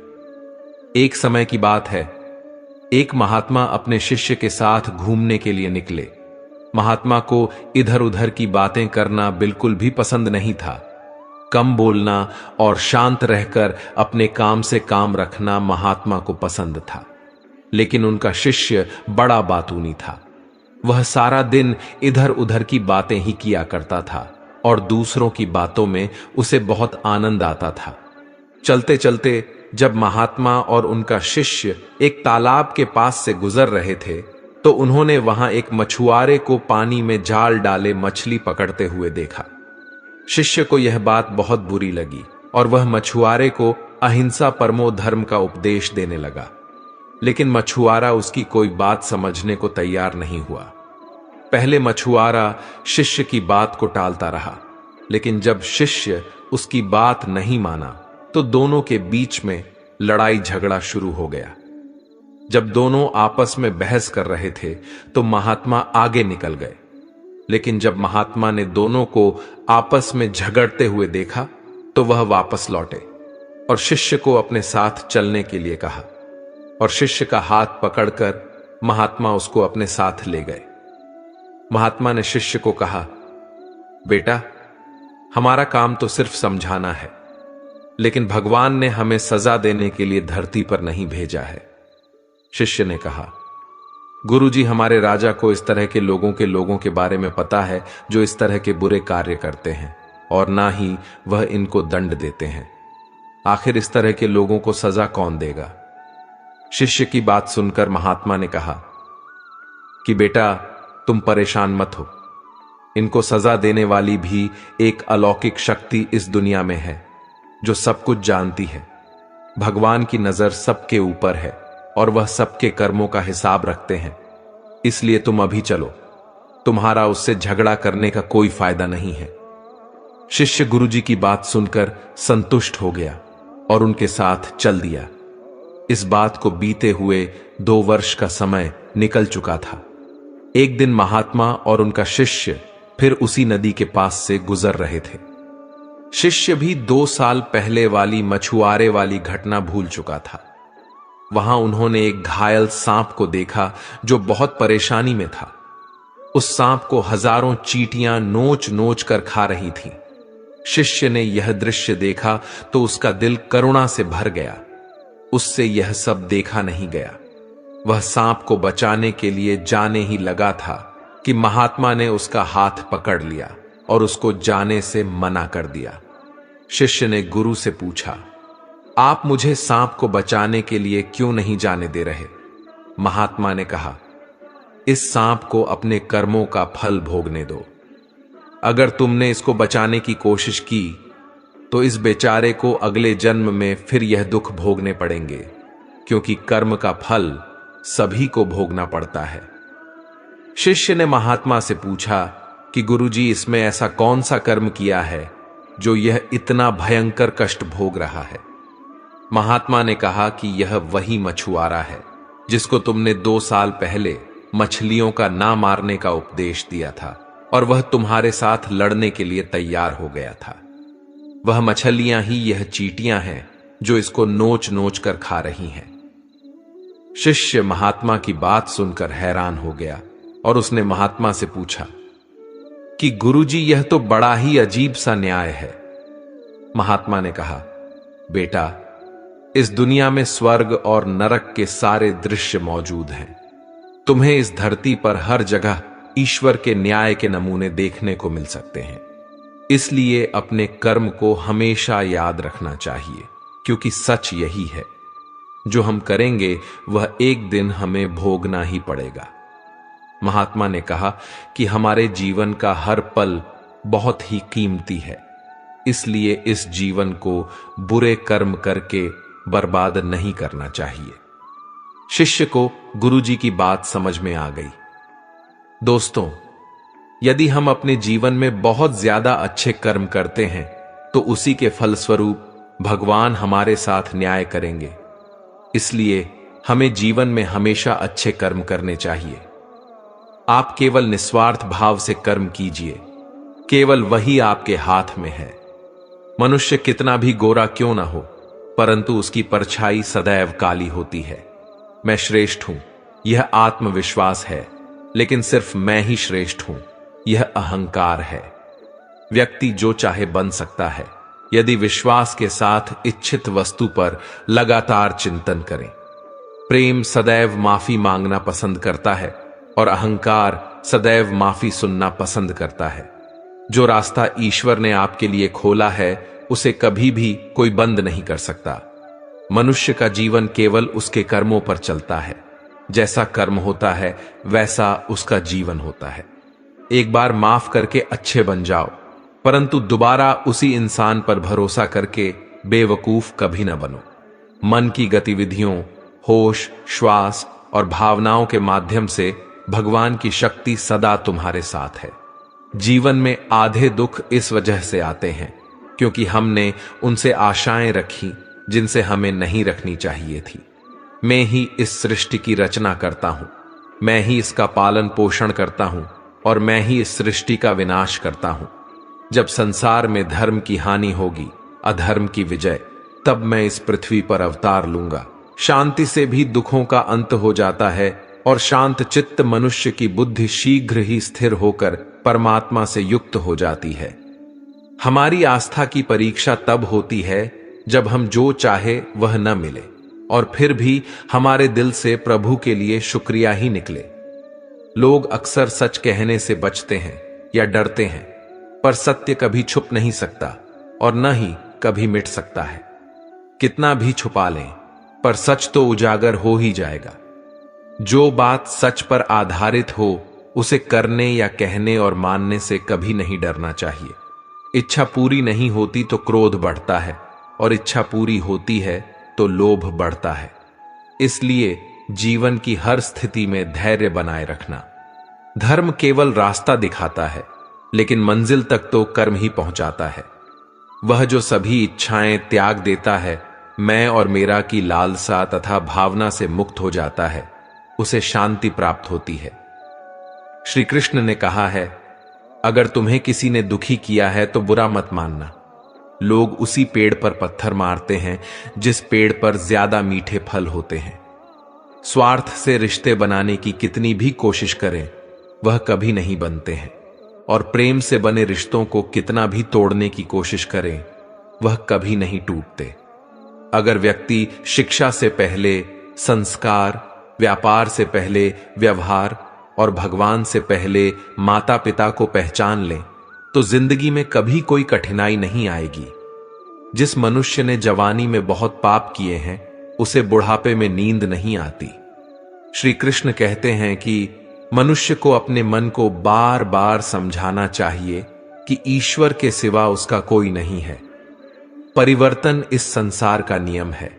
एक समय की बात है, एक महात्मा अपने शिष्य के साथ घूमने के लिए निकले। महात्मा को इधर उधर की बातें करना बिल्कुल भी पसंद नहीं था। कम बोलना और शांत रहकर अपने काम से काम रखना महात्मा को पसंद था। लेकिन उनका शिष्य बड़ा बातूनी था। वह सारा दिन इधर उधर की बातें ही किया करता था और दूसरों की बातों में उसे बहुत आनंद आता था। चलते चलते जब महात्मा और उनका शिष्य एक तालाब के पास से गुजर रहे थे, तो उन्होंने वहां एक मछुआरे को पानी में जाल डाले मछली पकड़ते हुए देखा। शिष्य को यह बात बहुत बुरी लगी और वह मछुआरे को अहिंसा परमो धर्म का उपदेश देने लगा। लेकिन मछुआरा उसकी कोई बात समझने को तैयार नहीं हुआ। पहले मछुआरा शिष्य की बात को टालता रहा, लेकिन जब शिष्य उसकी बात नहीं माना तो दोनों के बीच में लड़ाई झगड़ा शुरू हो गया। जब दोनों आपस में बहस कर रहे थे तो महात्मा आगे निकल गए। लेकिन जब महात्मा ने दोनों को आपस में झगड़ते हुए देखा तो वह वापस लौटे और शिष्य को अपने साथ चलने के लिए कहा और शिष्य का हाथ पकड़कर महात्मा उसको अपने साथ ले गए। महात्मा ने शिष्य को कहा, बेटा, हमारा काम तो सिर्फ समझाना है। लेकिन भगवान ने हमें सजा देने के लिए धरती पर नहीं भेजा है। शिष्य ने कहा, गुरुजी, हमारे राजा को इस तरह के लोगों के बारे में पता है जो इस तरह के बुरे कार्य करते हैं, और ना ही वह इनको दंड देते हैं। आखिर इस तरह के लोगों को सजा कौन देगा? शिष्य की बात सुनकर महात्मा ने कहा कि बेटा, तुम परेशान मत हो। इनको सजा देने वाली भी एक अलौकिक शक्ति इस दुनिया में है जो सब कुछ जानती है। भगवान की नजर सबके ऊपर है और वह सबके कर्मों का हिसाब रखते हैं। इसलिए तुम अभी चलो, तुम्हारा उससे झगड़ा करने का कोई फायदा नहीं है। शिष्य गुरुजी की बात सुनकर संतुष्ट हो गया और उनके साथ चल दिया। इस बात को बीते हुए 2 वर्ष का समय निकल चुका था। एक दिन महात्मा और उनका शिष्य फिर उसी नदी के पास से गुजर रहे थे। शिष्य भी 2 साल पहले वाली मछुआरे वाली घटना भूल चुका था। वहां उन्होंने एक घायल सांप को देखा जो बहुत परेशानी में था। उस सांप को हजारों चींटियां नोच नोच कर खा रही थीं। शिष्य ने यह दृश्य देखा तो उसका दिल करुणा से भर गया। उससे यह सब देखा नहीं गया। वह सांप को बचाने के लिए जाने ही लगा था कि महात्मा ने उसका हाथ पकड़ लिया और उसको जाने से मना कर दिया। शिष्य ने गुरु से पूछा, आप मुझे सांप को बचाने के लिए क्यों नहीं जाने दे रहे? महात्मा ने कहा, इस सांप को अपने कर्मों का फल भोगने दो। अगर तुमने इसको बचाने की कोशिश की तो इस बेचारे को अगले जन्म में फिर यह दुख भोगने पड़ेंगे, क्योंकि कर्म का फल सभी को भोगना पड़ता है। शिष्य ने महात्मा से पूछा कि गुरुजी, इसमें ऐसा कौन सा कर्म किया है जो यह इतना भयंकर कष्ट भोग रहा है? महात्मा ने कहा कि यह वही मछुआरा है जिसको तुमने 2 साल पहले मछलियों का ना मारने का उपदेश दिया था और वह तुम्हारे साथ लड़ने के लिए तैयार हो गया था। वह मछलियां ही यह चींटियां हैं जो इसको नोच नोच कर खा रही हैं। शिष्य महात्मा की बात सुनकर हैरान हो गया और उसने महात्मा से पूछा कि गुरुजी, यह तो बड़ा ही अजीब सा न्याय है। महात्मा ने कहा, बेटा, इस दुनिया में स्वर्ग और नरक के सारे दृश्य मौजूद हैं। तुम्हें इस धरती पर हर जगह ईश्वर के न्याय के नमूने देखने को मिल सकते हैं। इसलिए अपने कर्म को हमेशा याद रखना चाहिए, क्योंकि सच यही है, जो हम करेंगे वह एक दिन हमें भोगना ही पड़ेगा। महात्मा ने कहा कि हमारे जीवन का हर पल बहुत ही कीमती है, इसलिए इस जीवन को बुरे कर्म करके बर्बाद नहीं करना चाहिए। शिष्य को गुरुजी की बात समझ में आ गई। दोस्तों, यदि हम अपने जीवन में बहुत ज्यादा अच्छे कर्म करते हैं तो उसी के फलस्वरूप भगवान हमारे साथ न्याय करेंगे। इसलिए हमें जीवन में हमेशा अच्छे कर्म करने चाहिए। आप केवल निस्वार्थ भाव से कर्म कीजिए, केवल वही आपके हाथ में है। मनुष्य कितना भी गोरा क्यों ना हो, परंतु उसकी परछाई सदैव काली होती है। मैं श्रेष्ठ हूं, यह आत्मविश्वास है, लेकिन सिर्फ मैं ही श्रेष्ठ हूं, यह अहंकार है। व्यक्ति जो चाहे बन सकता है यदि विश्वास के साथ इच्छित वस्तु पर लगातार चिंतन करें। प्रेम सदैव माफी मांगना पसंद करता है और अहंकार सदैव माफी सुनना पसंद करता है। जो रास्ता ईश्वर ने आपके लिए खोला है उसे कभी भी कोई बंद नहीं कर सकता। मनुष्य का जीवन केवल उसके कर्मों पर चलता है। जैसा कर्म होता है वैसा उसका जीवन होता है। एक बार माफ करके अच्छे बन जाओ, परंतु दोबारा उसी इंसान पर भरोसा करके बेवकूफ कभी न बनो। मन की गतिविधियों, होश, श्वास और भावनाओं के माध्यम से भगवान की शक्ति सदा तुम्हारे साथ है। जीवन में आधे दुख इस वजह से आते हैं क्योंकि हमने उनसे आशाएं रखी जिनसे हमें नहीं रखनी चाहिए थी। मैं ही इस सृष्टि की रचना करता हूं, मैं ही इसका पालन पोषण करता हूं और मैं ही इस सृष्टि का विनाश करता हूं। जब संसार में धर्म की हानि होगी, अधर्म की विजय, तब मैं इस पृथ्वी पर अवतार लूंगा। शांति से भी दुखों का अंत हो जाता है और शांत चित्त मनुष्य की बुद्धि शीघ्र ही स्थिर होकर परमात्मा से युक्त हो जाती है। हमारी आस्था की परीक्षा तब होती है जब हम जो चाहे वह न मिले और फिर भी हमारे दिल से प्रभु के लिए शुक्रिया ही निकले। लोग अक्सर सच कहने से बचते हैं या डरते हैं, पर सत्य कभी छुप नहीं सकता और न ही कभी मिट सकता है। कितना भी छुपा लें, पर सच तो उजागर हो ही जाएगा। जो बात सच पर आधारित हो उसे करने या कहने और मानने से कभी नहीं डरना चाहिए। इच्छा पूरी नहीं होती तो क्रोध बढ़ता है और इच्छा पूरी होती है तो लोभ बढ़ता है। इसलिए जीवन की हर स्थिति में धैर्य बनाए रखना। धर्म केवल रास्ता दिखाता है, लेकिन मंजिल तक तो कर्म ही पहुंचाता है। वह जो सभी इच्छाएं त्याग देता है, मैं और मेरा की लालसा तथा भावना से मुक्त हो जाता है, उसे शांति प्राप्त होती है। श्री कृष्ण ने कहा है, अगर तुम्हें किसी ने दुखी किया है तो बुरा मत मानना। लोग उसी पेड़ पर पत्थर मारते हैं जिस पेड़ पर ज्यादा मीठे फल होते हैं। स्वार्थ से रिश्ते बनाने की कितनी भी कोशिश करें, वह कभी नहीं बनते हैं, और प्रेम से बने रिश्तों को कितना भी तोड़ने की कोशिश करें, वह कभी नहीं टूटते। अगर व्यक्ति शिक्षा से पहले संस्कार, व्यापार से पहले व्यवहार और भगवान से पहले माता पिता को पहचान ले, तो जिंदगी में कभी कोई कठिनाई नहीं आएगी। जिस मनुष्य ने जवानी में बहुत पाप किए हैं, उसे बुढ़ापे में नींद नहीं आती। श्री कृष्ण कहते हैं कि मनुष्य को अपने मन को बार बार समझाना चाहिए कि ईश्वर के सिवा उसका कोई नहीं है। परिवर्तन इस संसार का नियम है।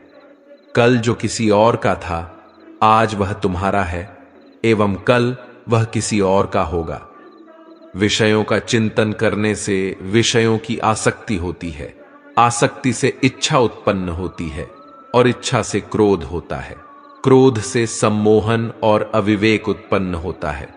कल जो किसी और का था, आज वह तुम्हारा है, एवं कल वह किसी और का होगा। विषयों का चिंतन करने से विषयों की आसक्ति होती है, आसक्ति से इच्छा उत्पन्न होती है और इच्छा से क्रोध होता है, क्रोध से सम्मोहन और अविवेक उत्पन्न होता है।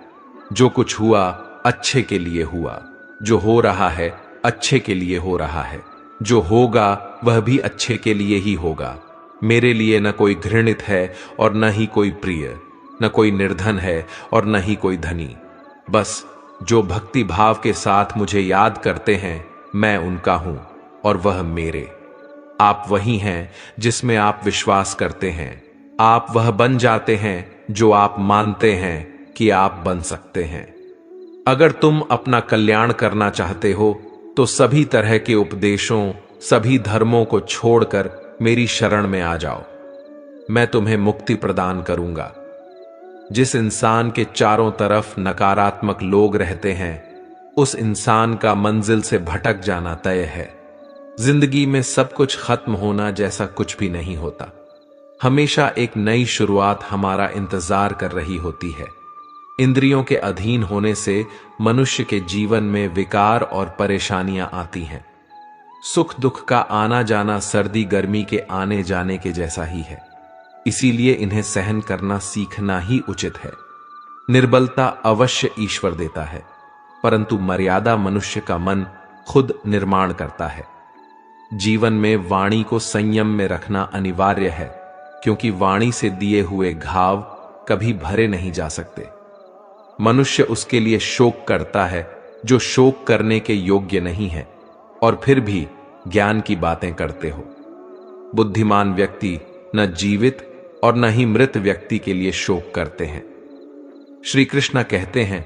जो कुछ हुआ अच्छे के लिए हुआ, जो हो रहा है अच्छे के लिए हो रहा है, जो होगा वह भी अच्छे के लिए ही होगा। मेरे लिए न कोई घृणित है और न ही कोई प्रिय, न कोई निर्धन है और न ही कोई धनी। बस जो भक्ति भाव के साथ मुझे याद करते हैं, मैं उनका हूं और वह मेरे। आप वही हैं जिसमें आप विश्वास करते हैं। आप वह बन जाते हैं जो आप मानते हैं कि आप बन सकते हैं। अगर तुम अपना कल्याण करना चाहते हो तो सभी तरह के उपदेशों, सभी धर्मों को छोड़कर मेरी शरण में आ जाओ। मैं तुम्हें मुक्ति प्रदान करूंगा। जिस इंसान के चारों तरफ नकारात्मक लोग रहते हैं, उस इंसान का मंजिल से भटक जाना तय है। जिंदगी में सब कुछ खत्म होना जैसा कुछ भी नहीं होता। हमेशा एक नई शुरुआत हमारा इंतजार कर रही होती है। इंद्रियों के अधीन होने से मनुष्य के जीवन में विकार और परेशानियां आती हैं। सुख दुख का आना जाना सर्दी गर्मी के आने जाने के जैसा ही है। इसीलिए इन्हें सहन करना सीखना ही उचित है। निर्बलता अवश्य ईश्वर देता है, परंतु मर्यादा मनुष्य का मन खुद निर्माण करता है। जीवन में वाणी को संयम में रखना अनिवार्य है, क्योंकि वाणी से दिए हुए घाव कभी भरे नहीं जा सकते। मनुष्य उसके लिए शोक करता है जो शोक करने के योग्य नहीं है, और फिर भी ज्ञान की बातें करते हो। बुद्धिमान व्यक्ति न जीवित और न ही मृत व्यक्ति के लिए शोक करते हैं। श्री कृष्ण कहते हैं,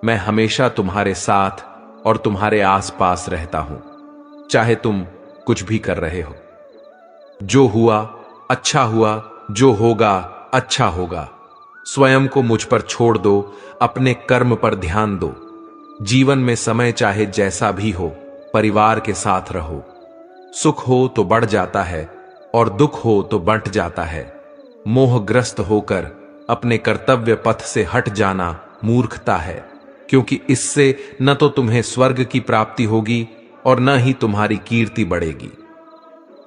मैं हमेशा तुम्हारे साथ और तुम्हारे आसपास रहता हूं, चाहे तुम कुछ भी कर रहे हो। जो हुआ अच्छा हुआ, जो होगा अच्छा होगा। स्वयं को मुझ पर छोड़ दो, अपने कर्म पर ध्यान दो। जीवन में समय चाहे जैसा भी हो, परिवार के साथ रहो। सुख हो तो बढ़ जाता है और दुख हो तो बंट जाता है। मोहग्रस्त होकर अपने कर्तव्य पथ से हट जाना मूर्खता है, क्योंकि इससे न तो तुम्हें स्वर्ग की प्राप्ति होगी और न ही तुम्हारी कीर्ति बढ़ेगी।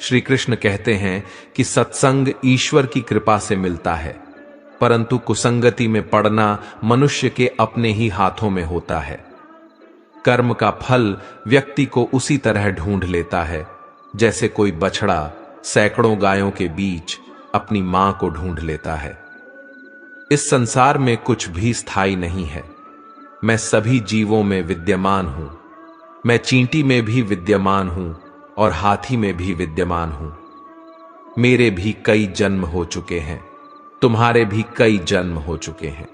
श्री कृष्ण कहते हैं कि सत्संग ईश्वर की कृपा से मिलता है, परंतु कुसंगति में पड़ना मनुष्य के अपने ही हाथों में होता है। कर्म का फल व्यक्ति को उसी तरह ढूंढ लेता है जैसे कोई बछड़ा सैकड़ों गायों के बीच अपनी मां को ढूंढ लेता है। इस संसार में कुछ भी स्थायी नहीं है। मैं सभी जीवों में विद्यमान हूं। मैं चींटी में भी विद्यमान हूं और हाथी में भी विद्यमान हूं। मेरे भी कई जन्म हो चुके हैं, तुम्हारे भी कई जन्म हो चुके हैं।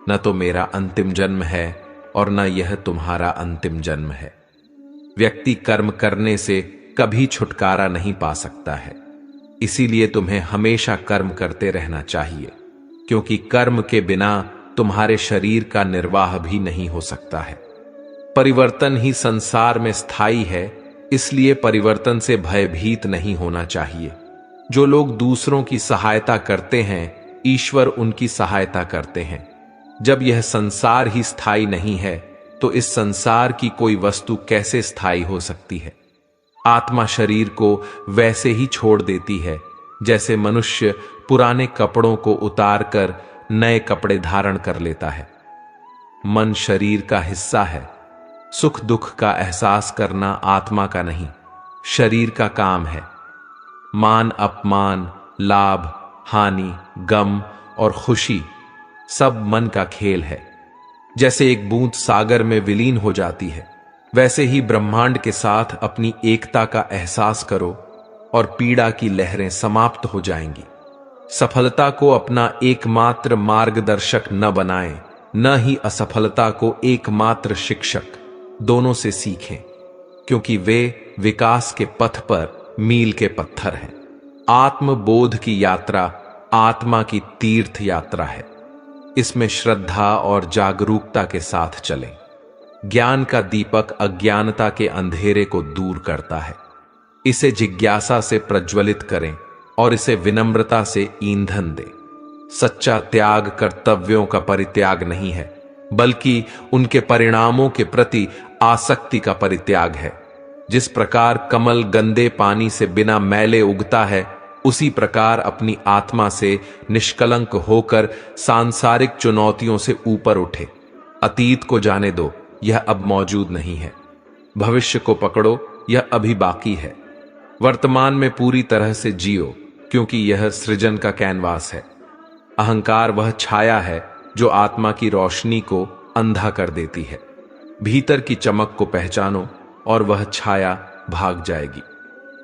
न तो मेरा अंतिम जन्म है और न यह तुम्हारा अंतिम जन्म है। व्यक्ति कर्म करने से कभी छुटकारा नहीं पा सकता है, इसीलिए तुम्हें हमेशा कर्म करते रहना चाहिए, क्योंकि कर्म के बिना तुम्हारे शरीर का निर्वाह भी नहीं हो सकता है। परिवर्तन ही संसार में स्थायी है, इसलिए परिवर्तन से भयभीत नहीं होना चाहिए। जो लोग दूसरों की सहायता करते हैं, ईश्वर उनकी सहायता करते हैं। जब यह संसार ही स्थायी नहीं है, तो इस संसार की कोई वस्तु कैसे स्थायी हो सकती है। आत्मा शरीर को वैसे ही छोड़ देती है जैसे मनुष्य पुराने कपड़ों को उतारकर नए कपड़े धारण कर लेता है। मन शरीर का हिस्सा है। सुख दुख का एहसास करना आत्मा का नहीं, शरीर का काम है। मान अपमान, लाभ हानि, गम और खुशी सब मन का खेल है। जैसे एक बूंद सागर में विलीन हो जाती है, वैसे ही ब्रह्मांड के साथ अपनी एकता का एहसास करो और पीड़ा की लहरें समाप्त हो जाएंगी। सफलता को अपना एकमात्र मार्गदर्शक न बनाएं, न ही असफलता को एकमात्र शिक्षक। दोनों से सीखें, क्योंकि वे विकास के पथ पर मील के पत्थर हैं। आत्मबोध की यात्रा आत्मा की तीर्थ यात्रा है। इसमें श्रद्धा और जागरूकता के साथ चलें। ज्ञान का दीपक अज्ञानता के अंधेरे को दूर करता है। इसे जिज्ञासा से प्रज्वलित करें और इसे विनम्रता से ईंधन दें। सच्चा त्याग कर्तव्यों का परित्याग नहीं है, बल्कि उनके परिणामों के प्रति आसक्ति का परित्याग है। जिस प्रकार कमल गंदे पानी से बिना मैले उगता है, उसी प्रकार अपनी आत्मा से निष्कलंक होकर सांसारिक चुनौतियों से ऊपर उठे। अतीत को जाने दो, यह अब मौजूद नहीं है। भविष्य को पकड़ो, यह अभी बाकी है। वर्तमान में पूरी तरह से जियो, क्योंकि यह सृजन का कैनवास है। अहंकार वह छाया है जो आत्मा की रोशनी को अंधा कर देती है। भीतर की चमक को पहचानो और वह छाया भाग जाएगी।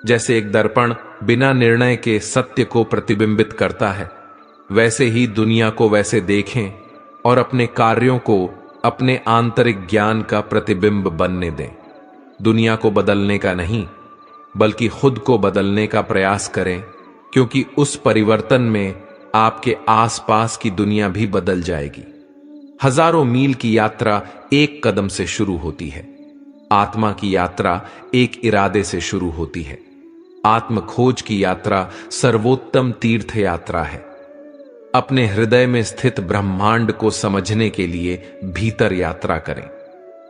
जैसे एक दर्पण बिना निर्णय के सत्य को प्रतिबिंबित करता है, वैसे ही दुनिया को वैसे देखें और अपने कार्यों को अपने आंतरिक ज्ञान का प्रतिबिंब बनने दें। दुनिया को बदलने का नहीं, बल्कि खुद को बदलने का प्रयास करें, क्योंकि उस परिवर्तन में आपके आसपास की दुनिया भी बदल जाएगी। हजारों मील की यात्रा एक कदम से शुरू होती है। आत्मा की यात्रा एक इरादे से शुरू होती है। आत्म खोज की यात्रा सर्वोत्तम तीर्थ यात्रा है। अपने हृदय में स्थित ब्रह्मांड को समझने के लिए भीतर यात्रा करें।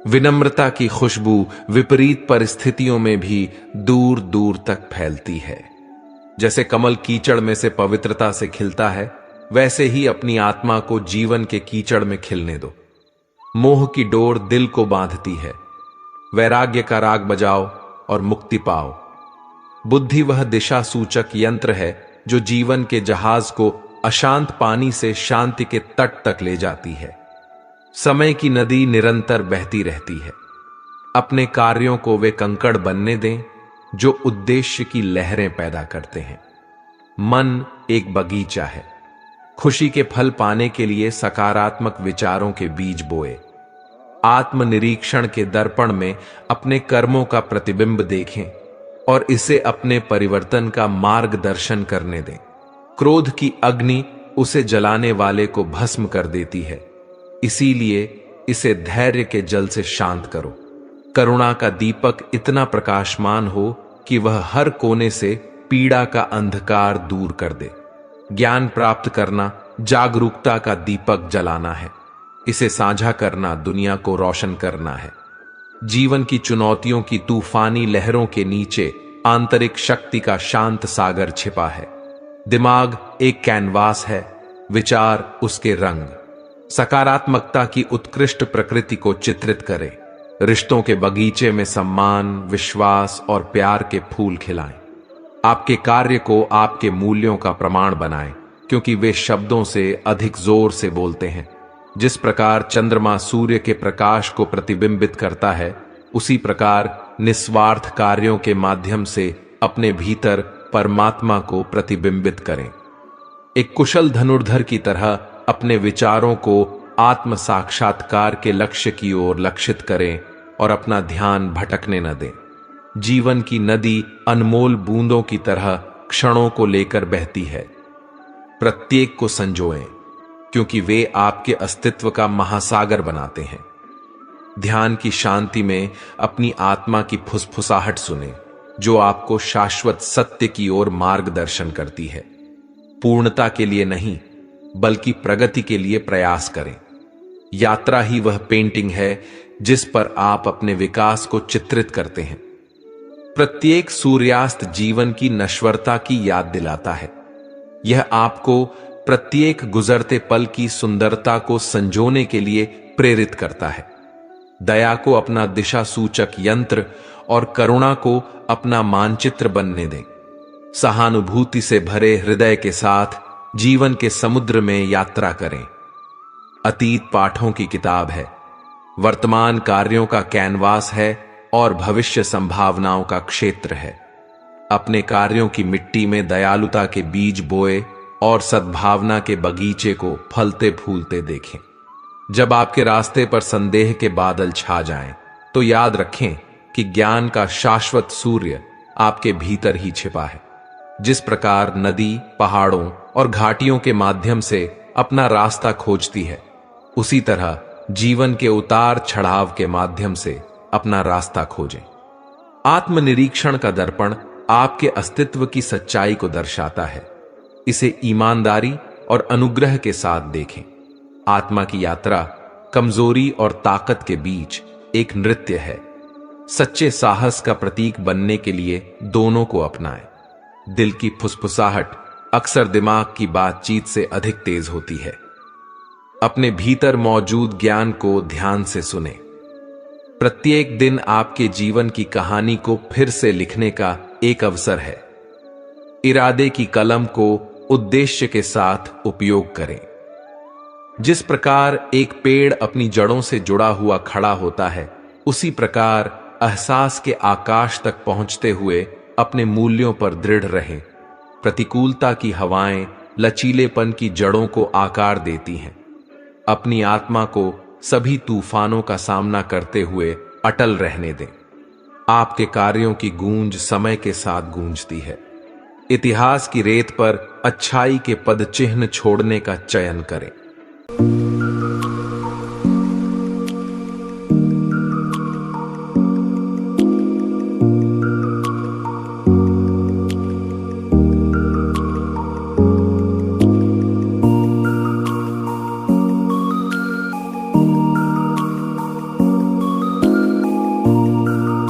विनम्रता की खुशबू विपरीत परिस्थितियों में भी दूर दूर तक फैलती है। जैसे कमल कीचड़ में से पवित्रता से खिलता है, वैसे ही अपनी आत्मा को जीवन के कीचड़ में खिलने दो। मोह की डोर दिल को बांधती है। वैराग्य का राग बजाओ और मुक्ति पाओ। बुद्धि वह दिशा सूचक यंत्र है जो जीवन के जहाज को अशांत पानी से शांति के तट तक ले जाती है। समय की नदी निरंतर बहती रहती है। अपने कार्यों को वे कंकड़ बनने दें जो उद्देश्य की लहरें पैदा करते हैं। मन एक बगीचा है। खुशी के फल पाने के लिए सकारात्मक विचारों के बीज बोए। आत्मनिरीक्षण के दर्पण में अपने कर्मों का प्रतिबिंब देखें और इसे अपने परिवर्तन का मार्गदर्शन करने दें। क्रोध की अग्नि उसे जलाने वाले को भस्म कर देती है, इसीलिए इसे धैर्य के जल से शांत करो। करुणा का दीपक इतना प्रकाशमान हो कि वह हर कोने से पीड़ा का अंधकार दूर कर दे। ज्ञान प्राप्त करना जागरूकता का दीपक जलाना है। इसे साझा करना दुनिया को रोशन करना है। जीवन की चुनौतियों की तूफानी लहरों के नीचे आंतरिक शक्ति का शांत सागर छिपा है। दिमाग एक कैनवास है, विचार उसके रंग। सकारात्मकता की उत्कृष्ट प्रकृति को चित्रित करें। रिश्तों के बगीचे में सम्मान, विश्वास और प्यार के फूल खिलाएं। आपके कार्य को आपके मूल्यों का प्रमाण बनाएं, क्योंकि वे शब्दों से अधिक जोर से बोलते हैं। जिस प्रकार चंद्रमा सूर्य के प्रकाश को प्रतिबिंबित करता है, उसी प्रकार निस्वार्थ कार्यों के माध्यम से अपने भीतर परमात्मा को प्रतिबिंबित करें। एक कुशल धनुर्धर की तरह अपने विचारों को आत्म साक्षात्कार के लक्ष्य की ओर लक्षित करें और अपना ध्यान भटकने न दें। जीवन की नदी अनमोल बूंदों की तरह क्षणों को लेकर बहती है। प्रत्येक को संजोएं, क्योंकि वे आपके अस्तित्व का महासागर बनाते हैं। ध्यान की शांति में अपनी आत्मा की फुसफुसाहट सुने, जो आपको शाश्वत सत्य की ओर मार्गदर्शन करती है। पूर्णता के लिए नहीं, बल्कि प्रगति के लिए प्रयास करें। यात्रा ही वह पेंटिंग है जिस पर आप अपने विकास को चित्रित करते हैं। प्रत्येक सूर्यास्त जीवन की नश्वरता की याद दिलाता है। यह आपको प्रत्येक गुजरते पल की सुंदरता को संजोने के लिए प्रेरित करता है। दया को अपना दिशा सूचक यंत्र और करुणा को अपना मानचित्र बनने दें। सहानुभूति से भरे हृदय के साथ जीवन के समुद्र में यात्रा करें। अतीत पाठों की किताब है, वर्तमान कार्यों का कैनवास है और भविष्य संभावनाओं का क्षेत्र है। अपने कार्यों की मिट्टी में दयालुता के बीज बोए और सद्भावना के बगीचे को फलते फूलते देखें। जब आपके रास्ते पर संदेह के बादल छा जाएं, तो याद रखें कि ज्ञान का शाश्वत सूर्य आपके भीतर ही छिपा है। जिस प्रकार नदी पहाड़ों और घाटियों के माध्यम से अपना रास्ता खोजती है, उसी तरह जीवन के उतार चढ़ाव के माध्यम से अपना रास्ता खोजें। आत्मनिरीक्षण का दर्पण आपके अस्तित्व की सच्चाई को दर्शाता है। इसे ईमानदारी और अनुग्रह के साथ देखें। आत्मा की यात्रा कमजोरी और ताकत के बीच एक नृत्य है। सच्चे साहस का प्रतीक बनने के लिए दोनों को अपनाएं। दिल की फुसफुसाहट अक्सर दिमाग की बातचीत से अधिक तेज होती है। अपने भीतर मौजूद ज्ञान को ध्यान से सुने। प्रत्येक दिन आपके जीवन की कहानी को फिर से लिखने का एक अवसर है। इरादे की कलम को उद्देश्य के साथ उपयोग करें। जिस प्रकार एक पेड़ अपनी जड़ों से जुड़ा हुआ खड़ा होता है, उसी प्रकार एहसास के आकाश तक पहुंचते हुए अपने मूल्यों पर दृढ़ रहें। प्रतिकूलता की हवाएं लचीलेपन की जड़ों को आकार देती हैं। अपनी आत्मा को सभी तूफानों का सामना करते हुए अटल रहने दें। आपके कार्यों की गूंज समय के साथ गूंजती है। इतिहास की रेत पर अच्छाई के पद चिन्ह छोड़ने का चयन करें।